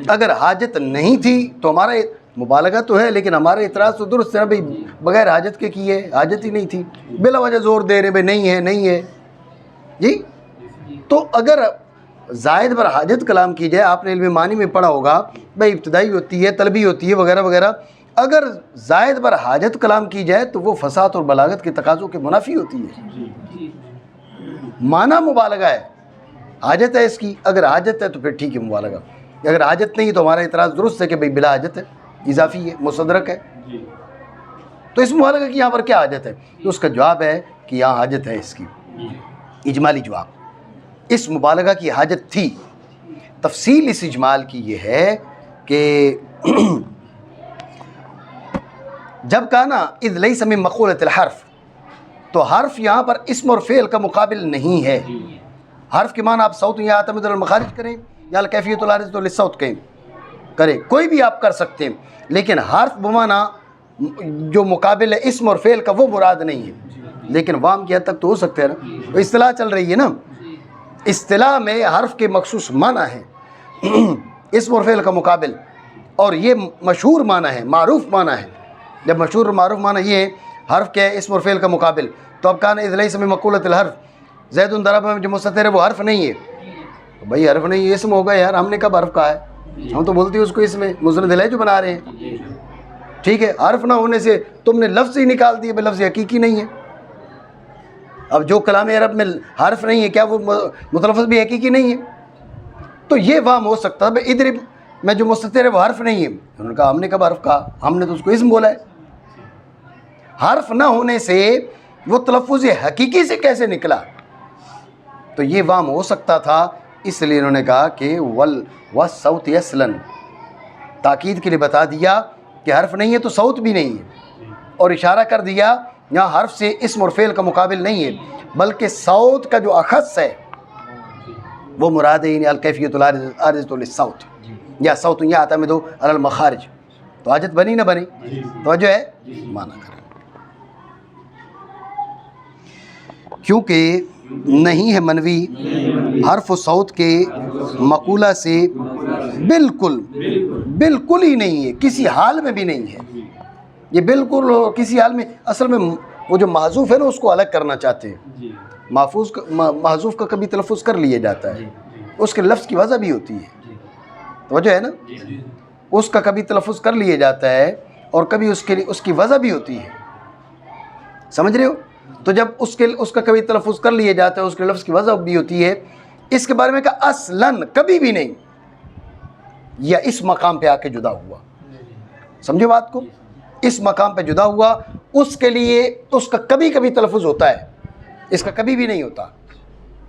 اگر حاجت نہیں تھی تو ہمارا مبالغہ تو ہے لیکن ہمارا اعتراض تو درست ہے نا بھائی، بغیر حاجت کے کی ہے، حاجت ہی نہیں تھی، بلا وجہ زور دے رہے بھائی نہیں ہے نہیں ہے جی. تو اگر زائد بر حاجت کلام کی جائے، آپ نے علم معنی میں پڑھا ہوگا بھائی ابتدائی ہوتی ہے، طلبی ہوتی ہے وغیرہ وغیرہ، اگر زائد بر حاجت کلام کی جائے تو وہ فصاحت اور بلاغت کے تقاضوں کے منافی ہوتی ہے. معنی مبالغہ ہے، حاجت ہے اس کی، اگر حاجت ہے تو پھر ٹھیک ہے مبالغہ، اگر حاجت نہیں تو ہمارا اعتراض درست ہے کہ بھئی بلا حاجت ہے، اضافی ہے، مستدرک ہے. تو اس مبالغہ کی یہاں پر کیا حاجت ہے؟ تو اس کا جواب ہے کہ یہاں حاجت ہے اس کی، اجمالی جواب، اس مبالغہ کی حاجت تھی۔ تفصیل اس اجمال کی یہ ہے کہ جب کہا نا اذ لیس من مقولۃ الحرف، تو حرف یہاں پر اسم اور فعل کا مقابل نہیں ہے۔ حرف کے معنی آپ صوت یا اعتمد المخارج کریں یا الکیفیت العارضۃ للصوت کہیں کریں، کوئی بھی آپ کر سکتے ہیں، لیکن حرف بمعنی جو مقابل ہے اسم اور فعل کا وہ مراد نہیں ہے۔ لیکن وام کی حد تک تو ہو سکتے ہیں نا، وہ اصطلاح چل رہی ہے نا، اصطلاح میں حرف کے مخصوص معنی ہے اسم اور فعل کا مقابل، اور یہ مشہور معنی ہے، معروف معنی ہے۔ جب مشہور اور معروف معنی یہ ہے حرف کیا ہے اسم اور فعل کا مقابل، تو اب کہا نا اذ لیس من مقولۃ الحرف، زید ضرب میں جو مستتر ہے وہ حرف نہیں ہے۔ بھائی حرف نہیں ہے اسم ہوگا یار، ہم نے کب حرف کہا ہے؟ ہم تو بولتے ہیں اس کو اس میں مسند ہے جو بنا رہے ہیں، ٹھیک ہے۔ حرف نہ ہونے سے تم نے لفظ ہی نکال دیے، بھائی لفظ حقیقی نہیں ہے۔ اب جو کلام عرب میں حرف نہیں ہے کیا وہ متلفظ بھی حقیقی نہیں ہے؟ تو یہ وام ہو سکتا ہے بھائی ادھر میں جو مستتر ہے وہ حرف نہیں ہے۔ انہوں نے کہا ہم نے کب حرف کہا، ہم نے تو اس کو اسم بولا ہے۔ حرف نہ ہونے سے وہ تلفظ حقیقی سے کیسے نکلا؟ تو یہ وام ہو سکتا تھا، اس لیے انہوں نے کہا کہ والصوت اصلاً، تاکید کے لیے بتا دیا کہ حرف نہیں ہے تو صوت بھی نہیں ہے، اور اشارہ کر دیا یہاں حرف سے اسم اور فعل کا مقابل نہیں ہے، بلکہ صوت کا جو اخص ہے وہ مراد ہے، یعنی الکیفیت العارضۃ للصوت یا صوت یعتمد علی المخارج۔ تو حاجت بنی نہ بنی؟ توجہ ہے، مانا کریں، کیونکہ نہیں ہے منوی حرف و صوت کے مقولہ سے، بالکل ہی نہیں ہے، کسی حال میں بھی نہیں ہے۔ یہ بالکل کسی حال میں، اصل میں وہ جو محذوف ہے نا اس کو الگ کرنا چاہتے ہیں۔ محذوف کا کبھی تلفظ کر لیا جاتا ہے، اس کے لفظ کی وجہ بھی ہوتی ہے، توجہ ہے نا، اس کا کبھی تلفظ کر لیا جاتا ہے اور کبھی اس کی وجہ بھی ہوتی ہے، سمجھ رہے ہو؟ تو جب اس کا کبھی تلفظ کر لیا جاتا ہے، اس کے لفظ کی وجہ بھی ہوتی ہے، اس کے بارے میں کہا اصلاً کبھی بھی نہیں، یا اس مقام پہ آ کے جدا ہوا، سمجھے بات کو؟ اس مقام پہ جدا ہوا، اس کے لیے اس کا کبھی کبھی تلفظ ہوتا ہے، اس کا کبھی بھی نہیں ہوتا۔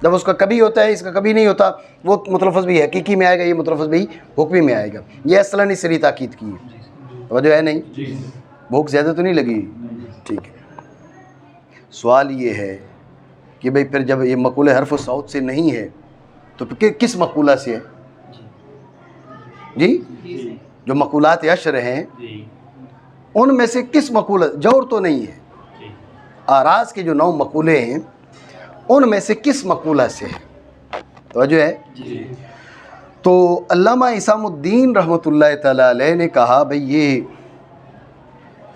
جب اس کا کبھی ہوتا ہے، اس کا کبھی نہیں ہوتا، وہ متلفظ بھی حقیقی میں آئے گا، یہ متلفظ بھی حکمی میں آئے گا۔ یہ اصلاً اس لیے تاکید کی ہے، توجہ ہے نہیں؟ بھوک زیادہ تو نہیں لگی؟ ٹھیک ہے۔ سوال یہ ہے کہ بھئی پھر جب یہ مقولہ حرف و صوت سے نہیں ہے تو پھر کس مقولہ سے ہے؟ جی جو مقولات عشر ہیں ان میں سے کس مقولہ، جور تو نہیں ہے، آراز کے جو 9 مقولے ہیں ان میں سے کس مقولہ سے ہے؟ توجہ ہے؟ تو علامہ اسام الدین رحمۃ اللہ تعالی علیہ نے کہا بھئی یہ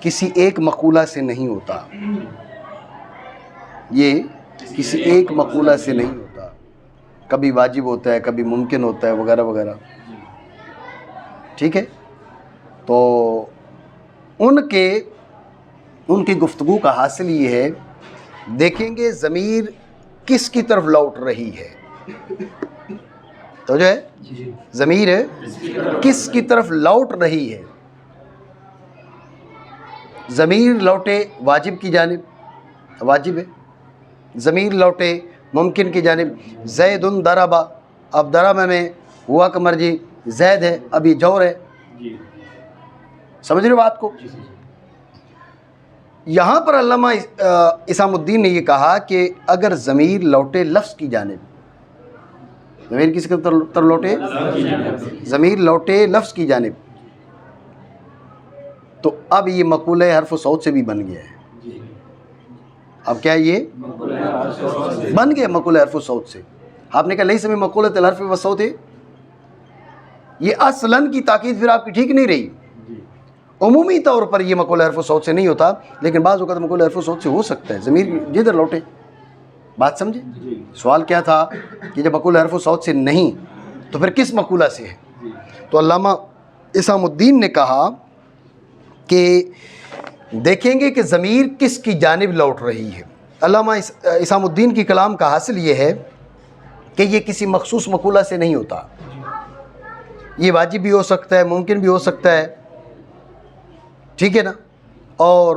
کسی ایک مقولہ سے نہیں ہوتا، یہ کسی ایک مقولہ سے نہیں ہوتا، کبھی واجب ہوتا ہے، کبھی ممکن ہوتا ہے، وغیرہ وغیرہ، ٹھیک ہے۔ تو ان کی گفتگو کا حاصل یہ ہے، دیکھیں گے ضمیر کس کی طرف لوٹ رہی ہے، تو جو ہے ضمیر کس کی طرف لوٹ رہی ہے۔ ضمیر لوٹے واجب کی جانب، واجب ہے، ضمیر لوٹے ممکن کی جانب، زید ضرب، اب ضرب میں ہوا کا مرجی زید ہے، اب یہ جور ہے، سمجھ رہے بات کو؟ یہاں پر علامہ اسام الدین نے یہ کہا کہ اگر ضمیر لوٹے لفظ کی جانب، ضمیر کس کی طرف لوٹے؟ ضمیر لوٹے لفظ کی جانب، تو اب یہ مقولہ حرف و صوت سے بھی بن گیا ہے۔ اب کیا یہ بن گیا مقولہ حرف و صوت سے؟ آپ نے کہا لیس من مقولۃ الحرف والصوت، یہ اصلاً کی تاکید پھر آپ کی ٹھیک نہیں رہی۔ عمومی طور پر یہ مقولہ حرف و صوت سے نہیں ہوتا، لیکن بعض اوقات مقولہ حرف و صوت سے ہو سکتا ہے، ضمیر جدھر لوٹے، بات سمجھے؟ سوال کیا تھا کہ جب مقولہ حرف و صوت سے نہیں تو پھر کس مقولہ سے ہے؟ تو علامہ اسام الدین نے کہا کہ دیکھیں گے کہ ضمیر کس کی جانب لوٹ رہی ہے۔ علامہ اسام الدین کی کلام کا حاصل یہ ہے کہ یہ کسی مخصوص مقولہ سے نہیں ہوتا، یہ واجب بھی ہو سکتا ہے، ممکن بھی ہو سکتا ہے، ٹھیک ہے نا، اور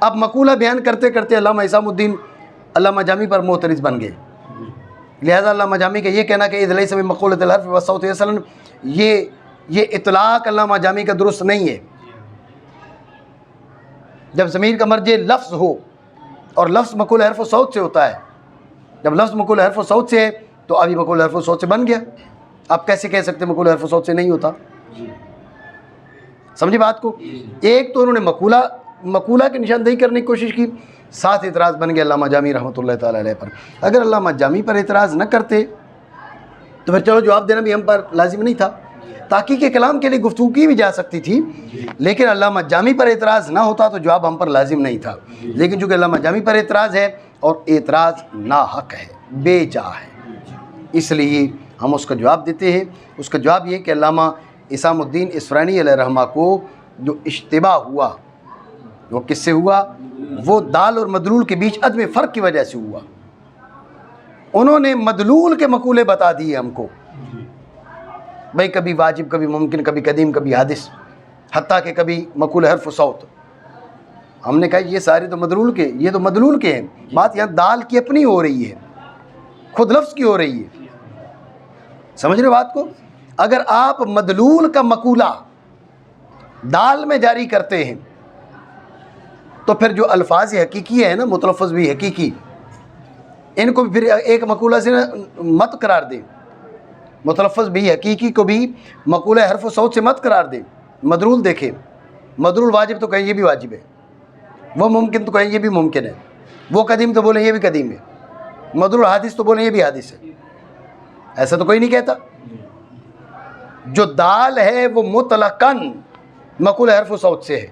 اب مقولہ بیان کرتے کرتے علامہ حسام الدین علامہ جامی پر معترض بن گئے. لہذا علامہ جامی کا یہ کہنا کہ اذ لیس بمقولۃ الحرف والصوت اصلا، یہ اطلاق علامہ جامی کا درست نہیں ہے. جب ضمیر کا مرجع لفظ ہو، اور لفظ مقول حرف و صوت سے ہوتا ہے، جب لفظ مقول حرف و صوت سے ہے تو ابھی مقول حرف و صوت سے بن گیا. آپ کیسے کہہ سکتے مقول حرف و صوت سے نہیں ہوتا؟ سمجھے بات کو؟ ایک تو انہوں نے مقولہ کی نشاندہی کرنے کی کوشش کی، ساتھ اعتراض بن گیا علامہ جامی رحمۃ اللہ تعالی علیہ پر. اگر علامہ جامی پر اعتراض نہ کرتے تو پھر چلو جواب دینا بھی ہم پر لازم نہیں تھا، تحقیق کلام کے لیے گفتگو کی بھی جا سکتی تھی، لیکن علامہ جامی پر اعتراض نہ ہوتا تو جواب ہم پر لازم نہیں تھا. لیکن چونکہ علامہ جامی پر اعتراض ہے اور اعتراض ناحق ہے، بے جا ہے، اس لیے ہم اس کا جواب دیتے ہیں. اس کا جواب یہ کہ علامہ حسام الدین اصفہانی علیہ رحمہ کو جو اشتباہ ہوا وہ کس سے ہوا؟ وہ دال اور مدلول کے بیچ عدم فرق کی وجہ سے ہوا. انہوں نے مدلول کے مقولے بتا دیے ہم کو، بھائی کبھی واجب، کبھی ممکن، کبھی قدیم، کبھی حادث، حتیٰ کہ کبھی مقول حرف و صوت. ہم نے کہا یہ سارے تو مدلول کے، یہ تو مدلول کے ہیں. بات یہاں دال کی اپنی ہو رہی ہے، خود لفظ کی ہو رہی ہے. سمجھ رہے بات کو؟ اگر آپ مدلول کا مقولہ دال میں جاری کرتے ہیں تو پھر جو الفاظ حقیقی ہے نا، متلفظ بھی حقیقی، ان کو پھر ایک مقولہ سے مت قرار دیں. متلفظ بھی حقیقی کو بھی مقولہ حرف و صوت سے مت قرار دیں. مدلول دیکھیں، مدلول واجب تو کہیں یہ بھی واجب ہے، وہ ممکن تو کہیں یہ بھی ممکن ہے، وہ قدیم تو بولیں یہ بھی قدیم ہے، مدلول حادث تو بولیں یہ بھی حادث ہے. ایسا تو کوئی نہیں کہتا. جو دال ہے وہ مطلقاً مقول حرف و صوت سے ہے،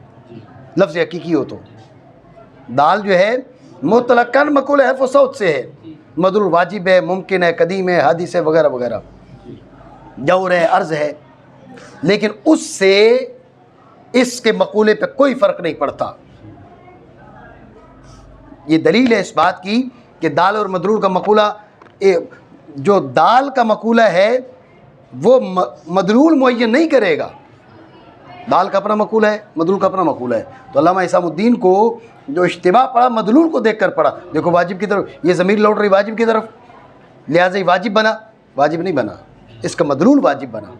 لفظ حقیقی ہو تو دال جو ہے مطلقاً مقول حرف و صوت سے ہے. مدلول واجب ہے، ممکن ہے، قدیم ہے، حادث ہے، وغیرہ وغیرہ، جور ہے، عرض ہے، لیکن اس سے اس کے مقولے پہ کوئی فرق نہیں پڑتا. یہ دلیل ہے اس بات کی کہ دال اور مدلول کا مقولہ، جو دال کا مقولہ ہے وہ مدلول معین نہیں کرے گا. دال کا اپنا مقولہ ہے، مدلول کا اپنا مقولہ ہے. تو علامہ حسام الدین کو جو اشتباہ پڑا مدلول کو دیکھ کر پڑا. دیکھو واجب کی طرف یہ ضمیر لوٹ رہی واجب کی طرف، لہٰذا یہ واجب بنا. واجب نہیں بنا، اس کا مدلول واجب بنا.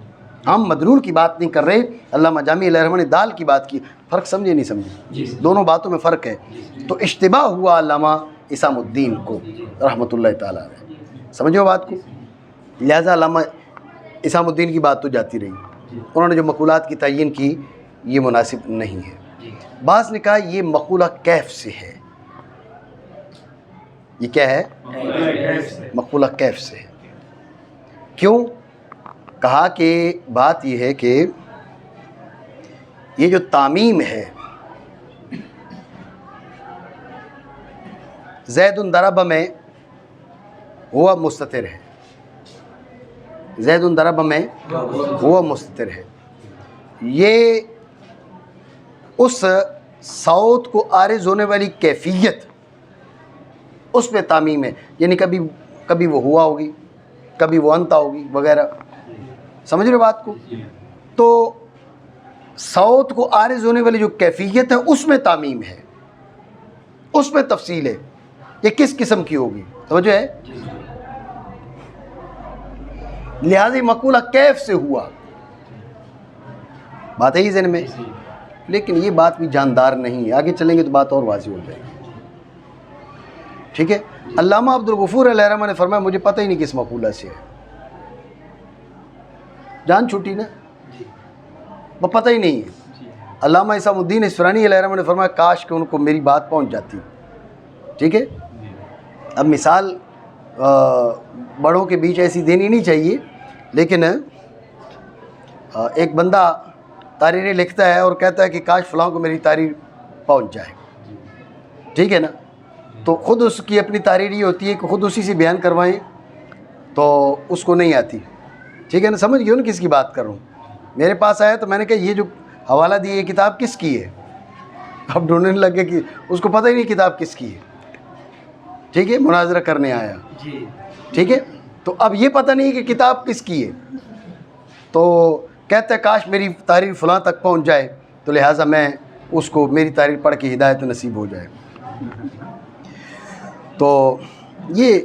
ہم مدلول کی بات نہیں کر رہے. علامہ جامی علیہ رحمہ نے دال کی بات کی. فرق سمجھے نہیں سمجھے؟ دونوں باتوں میں فرق ہے. تو اشتباہ ہوا علامہ حسام الدین کو رحمۃ اللہ تعالیٰ علیہ. سمجھو بات کو؟ لہٰذا علامہ حسام الدین کی بات تو جاتی رہی. انہوں نے جو مقولات کی تعین کی یہ مناسب نہیں ہے. بعض نے کہا یہ مقولہ کیف سے ہے. یہ کیا ہے؟ مقولہ کیف سے ہے. کیوں؟ کہا کہ بات یہ ہے کہ یہ جو تعمیم ہے، زید ضرب میں ہوا مستتر ہے، زید ضرب میں ہوا مستتر ہے. یہ اس صوت کو عارض ہونے والی کیفیت اس پہ تعمیم ہے. یعنی کبھی وہ ہوا ہوگی، کبھی وہ انتا ہوگی وغیرہ. سمجھ رہے بات کو؟ تو صوت کو عارض ہونے والی جو کیفیت ہے اس میں تعمیم ہے، اس میں تفصیل ہے. یہ کس قسم کی ہوگی؟ توجہ ہے؟ لہذا مقولہ کیف سے ہوا. بات ہے ہی ذہن میں. لیکن یہ بات بھی جاندار نہیں ہے. آگے چلیں گے تو بات اور واضح ہو جائے گی. ٹھیک ہے؟ علامہ عبدالغفور علیہ رحمہ نے فرمایا مجھے پتہ ہی نہیں کس مقولہ سے ہے. جان چھوٹی نا، وہ پتہ ہی نہیں ہے. علامہ حسام الدین اصفہانی علیہ رحمہ نے فرمایا کاش کہ ان کو میری بات پہنچ جاتی. ٹھیک ہے؟ اب مثال بڑوں کے بیچ ایسی دینی نہیں چاہیے، لیکن ایک بندہ تحریریں لکھتا ہے اور کہتا ہے کہ کاش فلاں کو میری تحریر پہنچ جائے. ٹھیک ہے نا؟ تو خود اس کی اپنی تحریر یہ ہوتی ہے کہ خود اسی سے بیان کروائیں تو اس کو نہیں آتی. ٹھیک ہے نا؟ سمجھ گئے نا کس کی بات کر رہا ہوں؟ میرے پاس آیا تو میں نے کہا یہ جو حوالہ دی یہ کتاب کس کی ہے؟ اب ڈھونڈنے لگے کہ اس کو پتہ ہی نہیں کتاب کس کی ہے. ٹھیک ہے؟ مناظرہ کرنے آیا. ٹھیک ہے؟ تو اب یہ پتہ نہیں کہ کتاب کس کی ہے. تو کہتا ہے کاش میری تحریر فلاں تک پہنچ جائے تو لہٰذا میں اس کو میری تحریر پڑھ کے ہدایت نصیب ہو جائے۔ تو یہ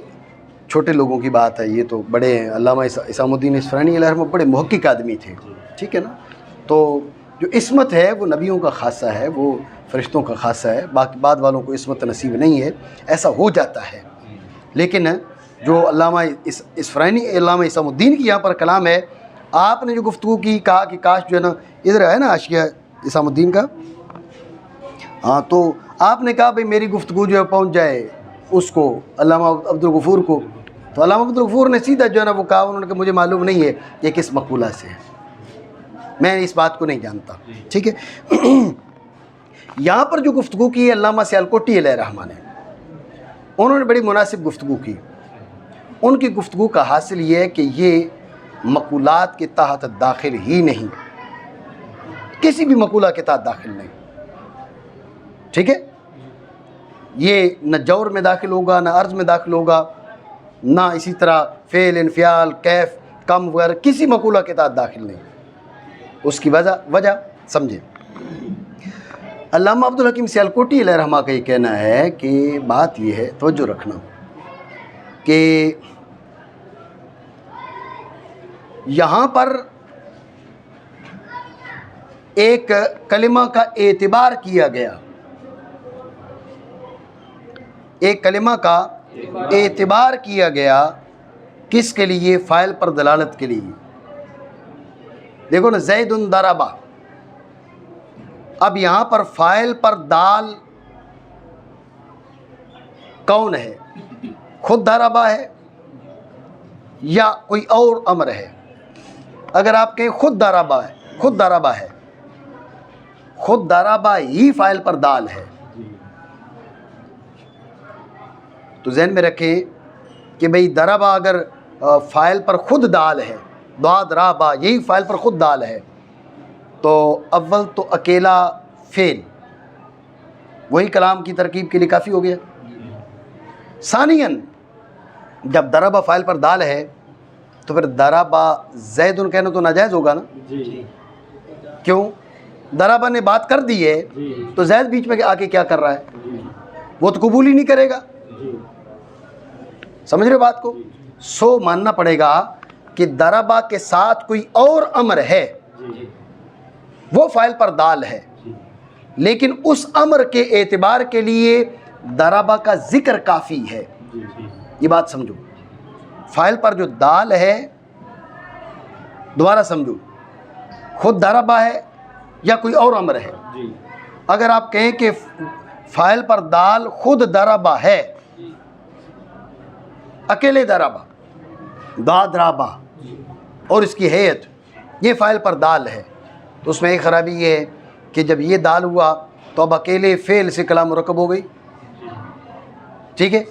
چھوٹے لوگوں کی بات ہے، یہ تو بڑے ہیں۔ علامہ اسام الدین اصفہانی علیہ رحمہ بڑے محقق آدمی تھے، ٹھیک ہے نا۔ تو جو عصمت ہے وہ نبیوں کا خاصہ ہے، وہ فرشتوں کا خاصہ ہے، باقی بعد والوں کو عصمت نصیب نہیں ہے، ایسا ہو جاتا ہے۔ لیکن جو علامہ اصفہانی علامہ اسام الدین کی یہاں پر کلام ہے، آپ نے جو گفتگو کی، کہا کہ کاش جو ہے نا، ادھر ہے نا اشیاء اسام الدین کا، ہاں، تو آپ نے کہا بھئی میری گفتگو جو ہے پہنچ جائے اس کو، علامہ عبدالغفور کو، تو علامہ عبدالغفور نے سیدھا جو ہے نا وہ کہا، انہوں نے کہا مجھے معلوم نہیں ہے یہ کس مقولہ سے ہے، میں اس بات کو نہیں جانتا، ٹھیک ہے۔ یہاں پر جو گفتگو کی ہے علامہ سیالکوٹی علیہ رحمہ نے، انہوں نے بڑی مناسب گفتگو کی۔ ان کی گفتگو کا حاصل یہ ہے کہ یہ مقولات کے تحت داخل ہی نہیں، کسی بھی مقولہ کے تحت داخل نہیں، ٹھیک ہے۔ یہ نہ جور میں داخل ہوگا، نہ عرض میں داخل ہوگا، نہ اسی طرح فعل، انفعال، کیف، کم وغیرہ کسی مقولہ کے تحت داخل نہیں۔ اس کی وجہ سمجھیں۔ علامہ عبدالحکیم سیالکوٹی علیہ رحمہ کا یہ کہنا ہے کہ بات یہ ہے، توجہ رکھنا، کہ یہاں پر ایک کلمہ کا اعتبار کیا گیا، ایک کلمہ کا اعتبار کیا گیا، کس کے لیے؟ فاعل پر دلالت کے لیے۔ دیکھو نا، زید ضربہ، اب یہاں پر فاعل پر دال کون ہے؟ خود ضربہ ہے یا کوئی اور امر ہے؟ اگر آپ کہیں خود ضربہ ہے، خود ضربہ ہے، خود ضربہ ہی فاعل پر دال ہے، تو ذہن میں رکھیں کہ بھئی ضربہ اگر فاعل پر خود دال ہے، ضاد رابہ یہی فاعل پر خود دال ہے، تو اول تو اکیلا فعل وہی کلام کی ترکیب کے لیے کافی ہو گیا۔ ثانیاً جب ضربہ فاعل پر دال ہے تو پھر ضربہ زید کہنا تو ناجائز ہوگا نا، کیوں؟ ضربہ نے بات کر دی ہے تو زید بیچ میں آ کے کیا کر رہا ہے؟ وہ تو قبول ہی نہیں کرے گا، سمجھ رہے ہو بات کو؟ سو ماننا پڑے گا کہ ضربہ کے ساتھ کوئی اور امر ہے، وہ فاعل پر دال ہے، لیکن اس امر کے اعتبار کے لیے ضربہ کا ذکر کافی ہے۔ یہ بات سمجھو، فاعل پر جو دال ہے، دوبارہ سمجھو، خود ضربہ ہے یا کوئی اور امر ہے؟ اگر آپ کہیں کہ فاعل پر دال خود ضربہ ہے، اکیلے ضربہ، ضاد رابہ اور اس کی ہیئت، یہ فاعل پر دال ہے، تو اس میں ایک خرابی یہ ہے کہ جب یہ دال ہوا تو اب اکیلے فعل سے کلام مرکب ہو گئی، ٹھیک ہے۔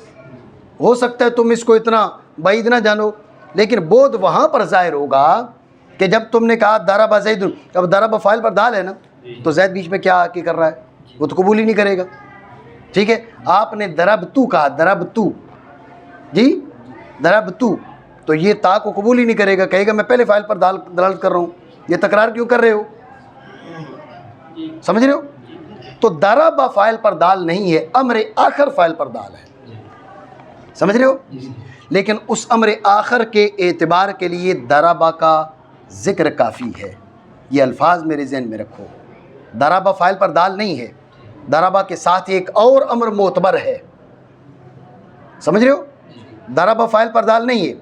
ہو سکتا ہے تم اس کو اتنا بعید نہ جانو، لیکن بودھ وہاں پر ظاہر ہوگا کہ جب تم نے کہا ضربہ زید، اب ضربہ فاعل پر دال ہے نا، تو زید بیچ میں کیا آ کے کر رہا ہے؟ وہ تو قبول ہی نہیں کرے گا، ٹھیک ہے۔ آپ نے ضربتو کہا، ضربتو، جی ضربتو، تو یہ تا کو قبول ہی نہیں کرے گا، کہے گا میں پہلے فاعل پر دلالت کر رہا ہوں، یہ تکرار کیوں کر رہے ہو؟ سمجھ رہے ہو؟ تو ضربہ فاعل پر دال نہیں ہے، امر آخر فاعل پر دال ہے، سمجھ رہے ہو؟ لیکن اس امر آخر کے اعتبار کے لیے ضربہ کا ذکر کافی ہے۔ یہ الفاظ میرے ذہن میں رکھو، ضربہ فاعل پر دال نہیں ہے، ضربہ کے ساتھ ایک اور امر معتبر ہے، سمجھ رہے ہو؟ ضربہ فاعل پر دال نہیں ہے،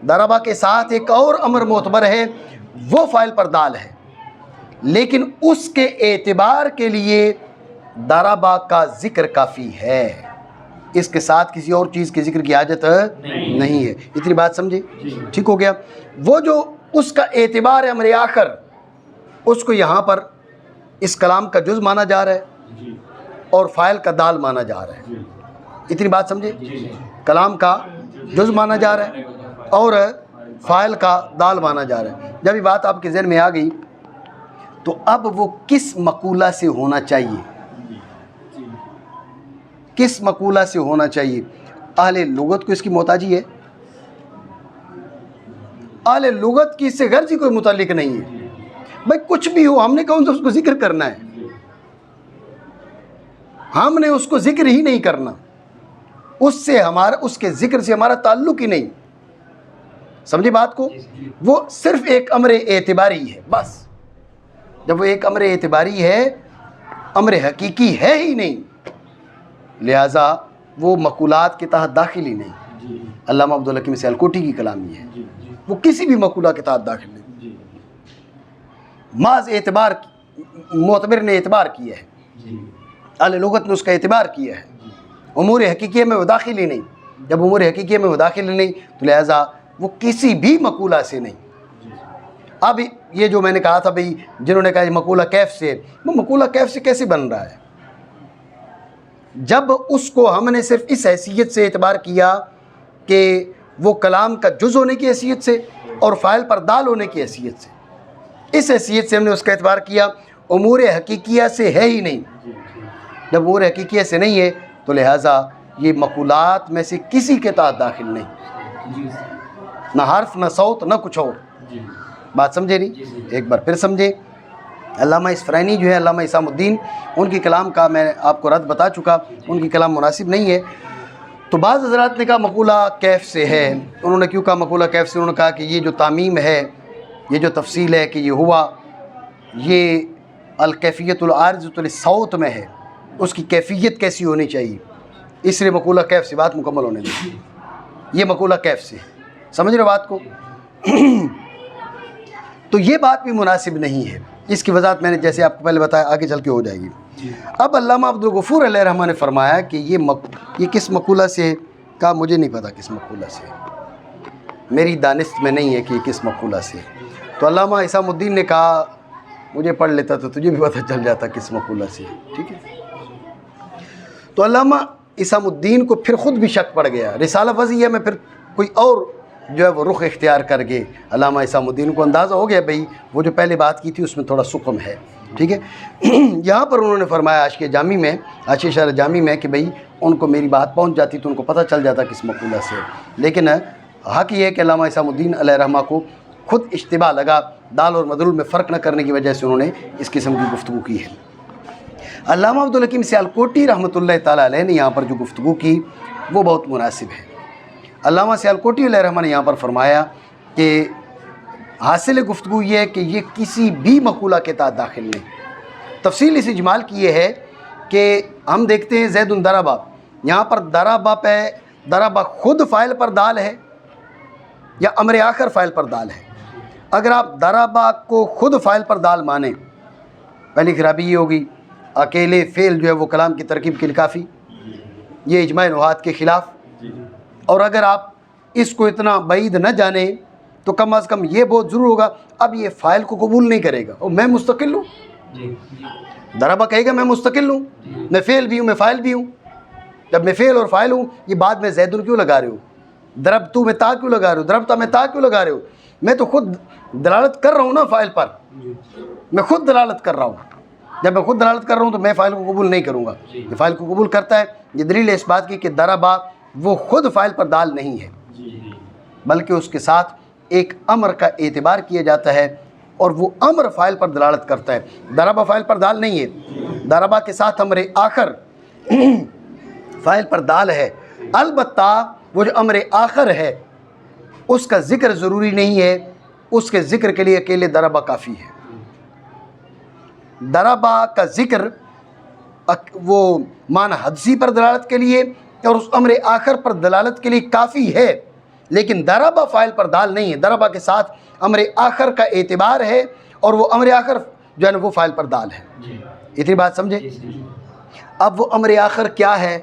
ضربہ کے ساتھ ایک اور امر معتبر ہے، وہ فاعل پر دال ہے، لیکن اس کے اعتبار کے لیے ضربہ کا ذکر کافی ہے، اس کے ساتھ کسی اور چیز کے ذکر کی حاجت نہیں ہے۔ اتنی بات سمجھے؟ ٹھیک ہو گیا۔ وہ جو اس کا اعتبار ہے امر آخر، اس کو یہاں پر اس کلام کا جز مانا جا رہا ہے اور فاعل کا دال مانا جا رہا ہے۔ اتنی بات سمجھے؟ کلام کا جز مانا جا رہا ہے اور فاعل کا دال مانا جا رہا ہے۔ جب یہ بات آپ کے ذہن میں آ گئی تو اب وہ کس مقولہ سے ہونا چاہیے؟ کس مقولہ سے ہونا چاہیے؟ اہل لغت کو اس کی محتاجی ہے؟ اہل لغت کی اس سے غرض ہی کوئی متعلق نہیں ہے۔ بھائی کچھ بھی ہو، ہم نے کون سا اس کو ذکر کرنا ہے؟ ہم نے اس کو ذکر ہی نہیں کرنا، اس کے ذکر سے ہمارا تعلق ہی نہیں. سمجھے بات کو؟ وہ صرف ایک امر اعتباری ہے بس. جب وہ ایک امر اعتباری ہے، امر حقیقی ہے ہی نہیں، لہٰذا وہ مقولات کے تحت داخل ہی نہیں. علامہ عبدالحکیم سیالکوٹی کی کلامی ہے، وہ کسی بھی مقولہ کے تحت داخل نہیں. محض اعتبار معتبر نے اعتبار کیا ہے، اہل لغت نے اس کا اعتبار کیا ہے، امور حقیقیہ میں وہ داخل ہی نہیں. جب امور حقیقیہ میں وہ داخل ہی نہیں تو لہٰذا وہ کسی بھی مقولہ سے نہیں. اب یہ جو میں نے کہا تھا بھئی جنہوں نے کہا یہ مقولہ کیف سے، وہ مقولہ کیف سے کیسے بن رہا ہے؟ جب اس کو ہم نے صرف اس حیثیت سے اعتبار کیا کہ وہ کلام کا جز ہونے کی حیثیت سے اور فاعل پر دال ہونے کی حیثیت سے، اس حیثیت سے ہم نے اس کا اعتبار کیا، امور حقیقیہ سے ہے ہی نہیں. جب امور حقیقیہ سے نہیں ہے تو لہٰذا یہ مقولات میں سے کسی کے تحت داخل نہیں، نہ حرف نہ صوت نہ کچھ اور. بات سمجھے نہیں؟ ایک بار پھر سمجھے. علامہ اصفرینی جو ہے، علامہ اسام الدین، ان کی کلام کا میں آپ کو رد بتا چکا، ان کی کلام مناسب نہیں ہے. تو بعض حضرات نے کہا مقولہ کیف سے ہے. انہوں نے کیوں کہا مقولہ کیف سے؟ انہوں نے کہا کہ یہ جو تعمیم ہے، یہ جو تفصیل ہے کہ یہ ہوا، یہ الکیفیت العارضۃ للصوت میں ہے، اس کی کیفیت کیسی ہونی چاہیے، اس لیے مقولہ کیف سے بات مکمل ہونے دیں. یہ مقولہ کیف سے، سمجھ رہے بات کو؟ تو یہ بات بھی مناسب نہیں ہے. اس کی وضاحت میں نے جیسے آپ کو پہلے بتایا آگے چل کے ہو جائے گی. اب علامہ عبدالغفور علیہ رحمہ نے فرمایا کہ یہ کس مقولہ سے؟ کہا مجھے نہیں پتا کس مقولہ سے، میری دانست میں نہیں ہے کہ یہ کس مقولہ سے. تو علامہ اسام الدین نے کہا مجھے پڑھ لیتا تو تجھے بھی پتہ چل جاتا کس مقولہ سے. ٹھیک ہے. تو علامہ اسام الدین کو پھر خود بھی شک پڑ گیا. رسالہ وضعیہ میں پھر کوئی اور جو ہے وہ رخ اختیار کر گئے. علامہ اسام الدین کو اندازہ ہو گیا بھئی وہ جو پہلے بات کی تھی اس میں تھوڑا سقم ہے. ٹھیک ہے. یہاں پر انہوں نے فرمایا عاشق جامی میں، عاشق شرح جامی میں، کہ بھئی ان کو میری بات پہنچ جاتی تو ان کو پتہ چل جاتا کس مقولہ سے. لیکن حق یہ ہے کہ علامہ اسام الدین علیہ رحمہ کو خود اشتباہ لگا، دال اور مدلول میں فرق نہ کرنے کی وجہ سے انہوں نے اس قسم کی گفتگو کی ہے. علامہ عبدالحکیم سیالکوٹی رحمۃ اللہ تعالیٰ علیہ نے یہاں پر جو گفتگو کی وہ بہت مناسب ہے. علامہ سیالکوٹی علیہ رحمہ نے یہاں پر فرمایا کہ حاصل گفتگو یہ ہے کہ یہ کسی بھی مقولہ کے تحت داخل نہیں. تفصیل اس اجمال کی یہ ہے کہ ہم دیکھتے ہیں زید ضربہ، یہاں پر ضربہ پہ ضربہ خود فاعل پر دال ہے یا امر آخر فاعل پر دال ہے. اگر آپ ضربہ کو خود فاعل پر دال مانیں، پہلی خرابی یہ ہوگی اکیلے فعل جو ہے وہ کلام کی ترکیب کے لیے کافی، یہ اجماع نحات کے خلاف. اور اگر آپ اس کو اتنا بعید نہ جانیں تو کم از کم یہ بہت ضرور ہوگا اب یہ فاعل کو قبول نہیں کرے گا. اور میں مستقل ہوں، ضربہ کہے گا میں مستقل ہوں، میں فعل بھی ہوں میں فاعل بھی ہوں. جب میں فعل اور فاعل ہوں، یہ بعد میں زیدن کیوں لگا رہے ہو، ضربتو میں تا کیوں لگا رہے ہو، ضربتا میں تا کیوں لگا رہے ہو؟ میں تو خود دلالت کر رہا ہوں نا فاعل پر، میں خود دلالت کر رہا ہوں. جب میں خود دلالت کر رہا ہوں تو میں فاعل کو قبول نہیں کروں گا. یہ فاعل کو قبول کرتا ہے. یہ دلیل ہے اس بات کی کہ ضربہ وہ خود فاعل پر دال نہیں ہے، بلکہ اس کے ساتھ ایک امر کا اعتبار کیا جاتا ہے اور وہ امر فاعل پر دلالت کرتا ہے. ضربہ فاعل پر دال نہیں ہے، ضربہ کے ساتھ امر آخر فاعل پر دال ہے. البتہ وہ جو امر آخر ہے اس کا ذکر ضروری نہیں ہے، اس کے ذکر کے لیے اکیلے ضربہ کافی ہے. ضربہ کا ذکر وہ معنی حدثی پر دلالت کے لیے اور اس امر آخر پر دلالت کے لیے کافی ہے، لیکن ضربہ فاعل پر دال نہیں ہے. ضربہ کے ساتھ امر آخر کا اعتبار ہے اور وہ امر آخر جو ہے نا وہ فاعل پر دال ہے. اتنی بات سمجھے؟ اب وہ امر آخر کیا ہے؟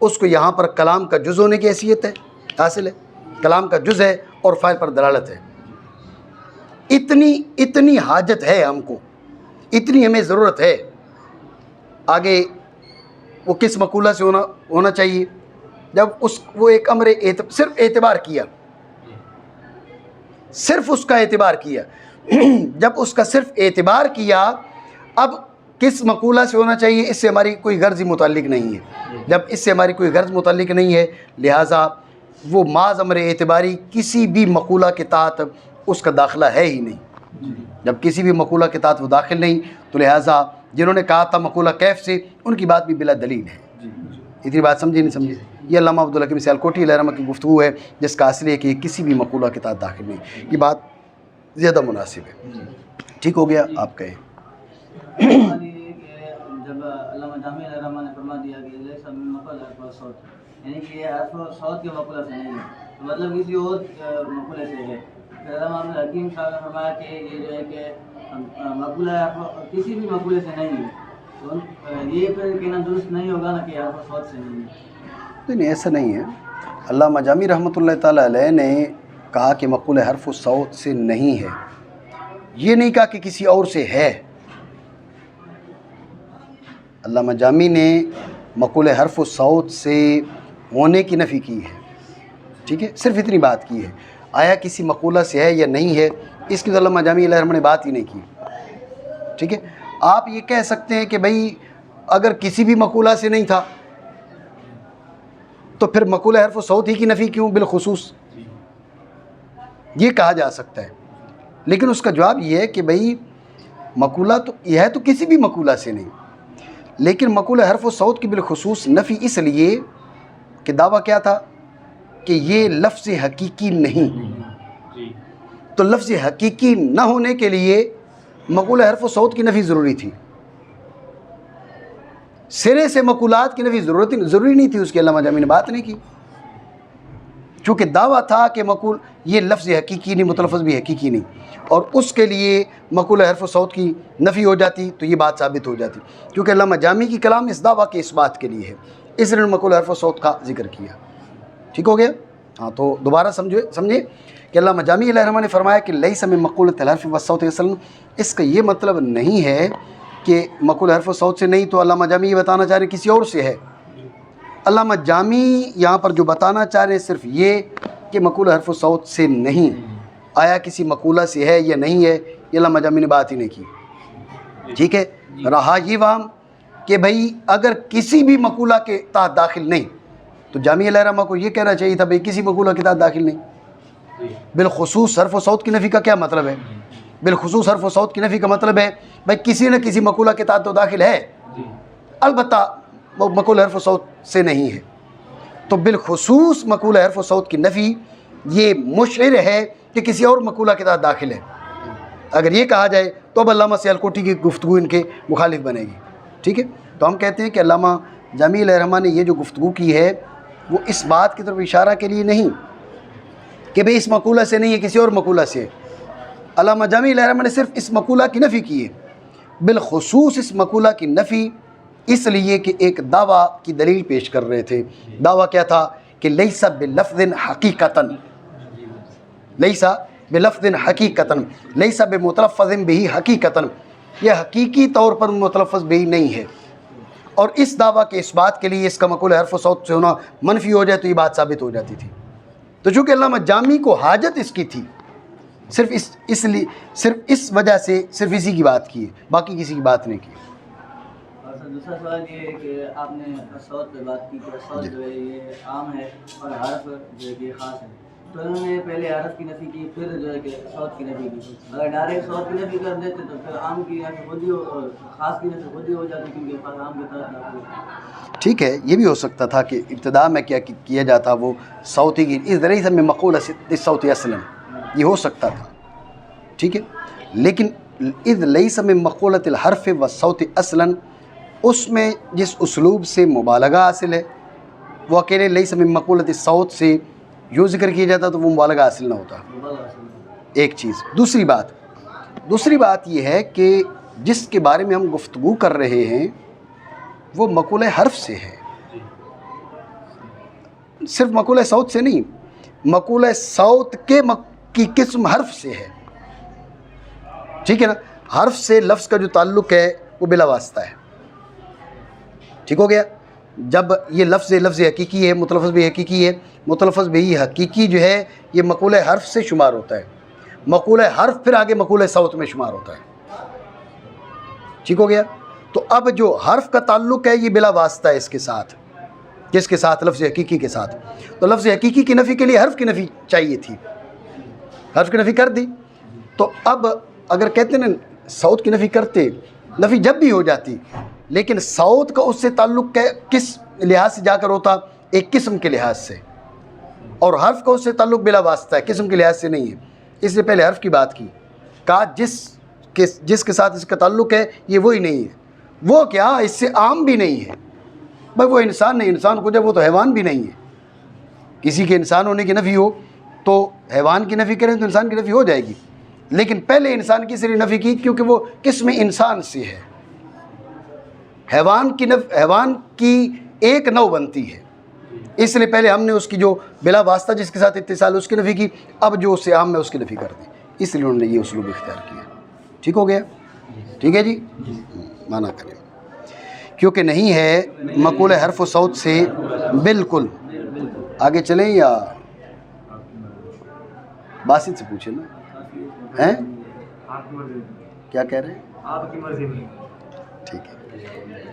اس کو یہاں پر کلام کا جز ہونے کی حیثیت ہے، حاصل ہے، کلام کا جز ہے اور فاعل پر دلالت ہے. اتنی حاجت ہے ہم کو، اتنی ہمیں ضرورت ہے. آگے وہ کس مقولہ سے ہونا چاہیے؟ جب وہ ایک امر صرف اعتبار کیا، صرف اس کا اعتبار کیا. جب اس کا صرف اعتبار کیا، اب کس مقولہ سے ہونا چاہیے؟ اس سے ہماری کوئی غرض متعلق نہیں ہے. جب اس سے ہماری کوئی غرض متعلق نہیں ہے لہٰذا وہ محض امر اعتباری کسی بھی مقولہ کے تحت اس کا داخلہ ہے ہی نہیں. جب کسی بھی مقولہ کے تحت وہ داخل نہیں تو لہٰذا جنہوں نے کہا تھا مقولہ کیف سے، ان کی بات بھی بلا دلیل ہے۔ اتنی بات سمجھے نہیں سمجھے؟ یہ علامہ عبدالحکیم سیالکوٹی علیہ رحمہ کی گفتگو ہے، جس کا اصل ہے کہ کسی بھی مقولہ کے تحت داخل نہیں۔ یہ بات زیادہ مناسب ہے۔ ٹھیک ہو گیا، آپ کہیں۔ جب علامہ جامی علیہ رحمہ نے فرما دیا کہ لیس من مقول حرف و صوت، یعنی کہ یہ حرف و صوت کے مقولہ سے نہیں ہے، تو مطلب کسی اور مقولے سے ہے۔ پھر علامہ عبدالحکیم صاحب نے فرمایا کہ یہ جو ہے کہ مقولہ کسی بھی مقولے سے نہیں ہے، تو یہ پھر کہنا درست نہیں ہوگا نا کہ حرف و صوت سے نہیں ہے۔ نہیں، ایسا نہیں ہے۔ علامہ جامی رحمۃ اللہ تعالیٰ علیہ نے کہا کہ مقول حرف و صوت سے نہیں ہے، یہ نہیں کہا کہ کسی اور سے ہے۔ علامہ جامی نے مقول حرف و صوت سے ہونے کی نفی کی ہے، ٹھیک ہے، صرف اتنی بات کی ہے۔ آیا کسی مقولہ سے ہے یا نہیں ہے، اس کی تو علامہ جامی علیہ رحمہ نے بات ہی نہیں کی، ٹھیک ہے۔ آپ یہ کہہ سکتے ہیں کہ بھئی اگر کسی بھی مقولہ سے نہیں تھا تو پھر مقولہ حرف و صوت ہی کی نفی کیوں بالخصوص، یہ کہا جا سکتا ہے۔ لیکن اس کا جواب یہ ہے کہ بھئی مقولہ تو یہ ہے تو کسی بھی مقولہ سے نہیں، لیکن مقولہ حرف و صوت کی بالخصوص نفی اس لیے کہ دعویٰ کیا تھا کہ یہ لفظ حقیقی نہیں، تو لفظ حقیقی نہ ہونے کے لیے مقولہ حرف و صوت کی نفی ضروری تھی۔ سرے سے مقولات کی نفی ضروری نہیں تھی، اس کی علامہ جامی نے بات نہیں کی، چونکہ دعویٰ تھا کہ مقول یہ لفظ حقیقی نہیں، متلفظ بھی حقیقی نہیں، اور اس کے لیے مقولہ حرف و صوت کی نفی ہو جاتی تو یہ بات ثابت ہو جاتی، کیونکہ علامہ جامی کی کلام اس دعویٰ کے اس بات کے لیے ہے، اس لیے مقولہ حرف و صوت کا ذکر کیا۔ ٹھیک ہو گیا؟ ہاں، تو دوبارہ سمجھے کہ علامہ جامی علیہ رحمہ نے فرمایا کہ لیس من مقولۃ الحرف والصوت اصلاً، اس کا یہ مطلب نہیں ہے کہ مقولہ حرف و صوت سے نہیں، تو علامہ جامی یہ بتانا چاہ رہے ہیں کسی اور سے ہے۔ علامہ جامی یہاں پر جو بتانا چاہ رہے ہیں صرف یہ کہ مقولہ حرف و صوت سے نہیں، آیا کسی مقولہ سے ہے یا نہیں ہے، یہ علامہ جامی نے بات ہی نہیں کی، ٹھیک ہے۔ رہا یہ وہم کہ بھئی اگر کسی بھی مقولہ کے تحت داخل نہیں، تو جامی علیہ رحمہ کو یہ کہنا چاہیے تھا بھئی کسی مقولہ کے تحت داخل نہیں۔ بالخصوص حرف و صوت کی نفی کا کیا مطلب ہے؟ بالخصوص حرف و صوت کی نفی کا مطلب ہے بھئی کسی نہ کسی مقولہ کے تحت تو داخل ہے، البتہ وہ مقولہ حرف و صوت سے نہیں ہے۔ تو بالخصوص مقولہ حرف و صوت کی نفی یہ مشعر ہے کہ کسی اور مقولہ کے تحت داخل ہے۔ اگر یہ کہا جائے تو اب علامہ سیالکوٹی کی گفتگو ان کے مخالف بنے گی، ٹھیک ہے۔ تو ہم کہتے ہیں کہ علامہ جامی علیہ رحمہ نے یہ جو گفتگو کی ہے وہ اس بات کی طرف اشارہ کے لیے نہیں کہ بھئی اس مقولہ سے نہیں ہے، کسی اور مقولہ سے ہے۔ علامہ جامی علیہ رحمہ نے صرف اس مقولہ کی نفی کی ہے، بالخصوص اس مقولہ کی نفی اس لیے کہ ایک دعویٰ کی دلیل پیش کر رہے تھے۔ دعویٰ کیا تھا کہ لیس بلفظ حقیقتاً، لیس بلفظ حقیقتاً، لیس بمتلفظ بہ حقیقتاً، یہ حقیقی طور پر متلفظ بہ نہیں ہے، اور اس دعویٰ کے اس بات کے لیے اس کا مقولہ حرف و صوت سے ہونا منفی ہو جائے تو یہ بات ثابت ہو جاتی تھی۔ تو چونکہ علامہ جامی کو حاجت اس کی تھی، صرف اس وجہ سے صرف اسی کی بات کی ہے، باقی کسی کی بات نہیں کی۔ اور سر دوسرا سوال یہ ہے کہ آپ نے صوت پہ بات کی کہ صوت جو ہے یہ عام ہے اور حرف جو ہے کہ خاص ہے، تو انہوں نے پہلے حرف کی نفی کی پھر جو ہے کہ صوت کی نفی کی۔ اگر ڈائریکٹ صوت کی نفی کر دیتے تو پھر عام کی نفی خود ہی اور خاص کی نفی خود ہی ہو جاتی، کیونکہ عام کے تحت داخل ہے۔ ٹھیک ہے، یہ بھی ہو سکتا تھا کہ ابتدا میں کیا جاتا وہ صوتی کی اس ذریعے سے میں مقولہ صوتی اصلاً، یہ ہو سکتا تھا، ٹھیک ہے۔ لیکن اذ لیس من مقولۃ الحرف والصوت اصلاً، اس میں جس اسلوب سے مبالغہ حاصل ہے وہ اکیلے لیس من مقولۃ الصوت سے یوں ذکر کیا جاتا تو وہ مبالغہ حاصل نہ ہوتا، ایک چیز۔ دوسری بات یہ ہے کہ جس کے بارے میں ہم گفتگو کر رہے ہیں وہ مقولہ حرف سے ہے، صرف مقولہ صوت سے نہیں، مقولہ صوت کی قسم حرف سے ہے، ٹھیک ہے نا۔ حرف سے لفظ کا جو تعلق ہے وہ بلا واسطہ ہے، ٹھیک ہو گیا۔ جب یہ لفظ حقیقی ہے، متلفظ بھی حقیقی ہے، متلفظ بھی حقیقی جو ہے یہ مقولہ حرف سے شمار ہوتا ہے، مقولہ حرف پھر آگے مقولہ صوت میں شمار ہوتا ہے، ٹھیک ہو گیا۔ تو اب جو حرف کا تعلق ہے یہ بلا واسطہ ہے اس کے ساتھ، کس کے ساتھ؟ لفظ حقیقی کے ساتھ۔ تو لفظ حقیقی کی نفی کے لیے حرف کی نفی چاہیے تھی، حرف کی نفی کر دی۔ تو اب اگر کہتے ہیں صوت کی نفی کرتے نفی جب بھی ہو جاتی، لیکن صوت کا اس سے تعلق کس لحاظ سے جا کر ہوتا؟ ایک قسم کے لحاظ سے، اور حرف کا اس سے تعلق بلا واسطہ ہے، قسم کے لحاظ سے نہیں ہے۔ اس سے پہلے حرف کی بات کی، کہا جس کے ساتھ اس کا تعلق ہے یہ وہی نہیں ہے، وہ کیا اس سے عام بھی نہیں ہے، بھائی وہ انسان نہیں، انسان کو جب وہ تو حیوان بھی نہیں ہے۔ کسی کے انسان ہونے کی نفی ہو تو حیوان کی نفی کریں تو انسان کی نفی ہو جائے گی، لیکن پہلے انسان کی صرف نفی کی کیونکہ وہ قسم انسان سے ہے۔ حیوان کی ایک نوع بنتی ہے، اس لیے پہلے ہم نے اس کی جو بلا واسطہ جس کے ساتھ اتصال اس کی نفی کی، اب جو اس سے عام ہے اس کی نفی کر دی، اس لیے انہوں نے یہ اسلوب اختیار کیا۔ ٹھیک ہو گیا؟ ٹھیک ہے جی، مانا کریں، کیونکہ نہیں ہے مقولہ حرف و صوت سے بالکل۔ آگے چلیں یا باسط سے پوچھیں نا، ہیں آپ کی مرضی، کیا کہہ رہے ہیں؟ آپ کی مرضی میں۔ ٹھیک ہے۔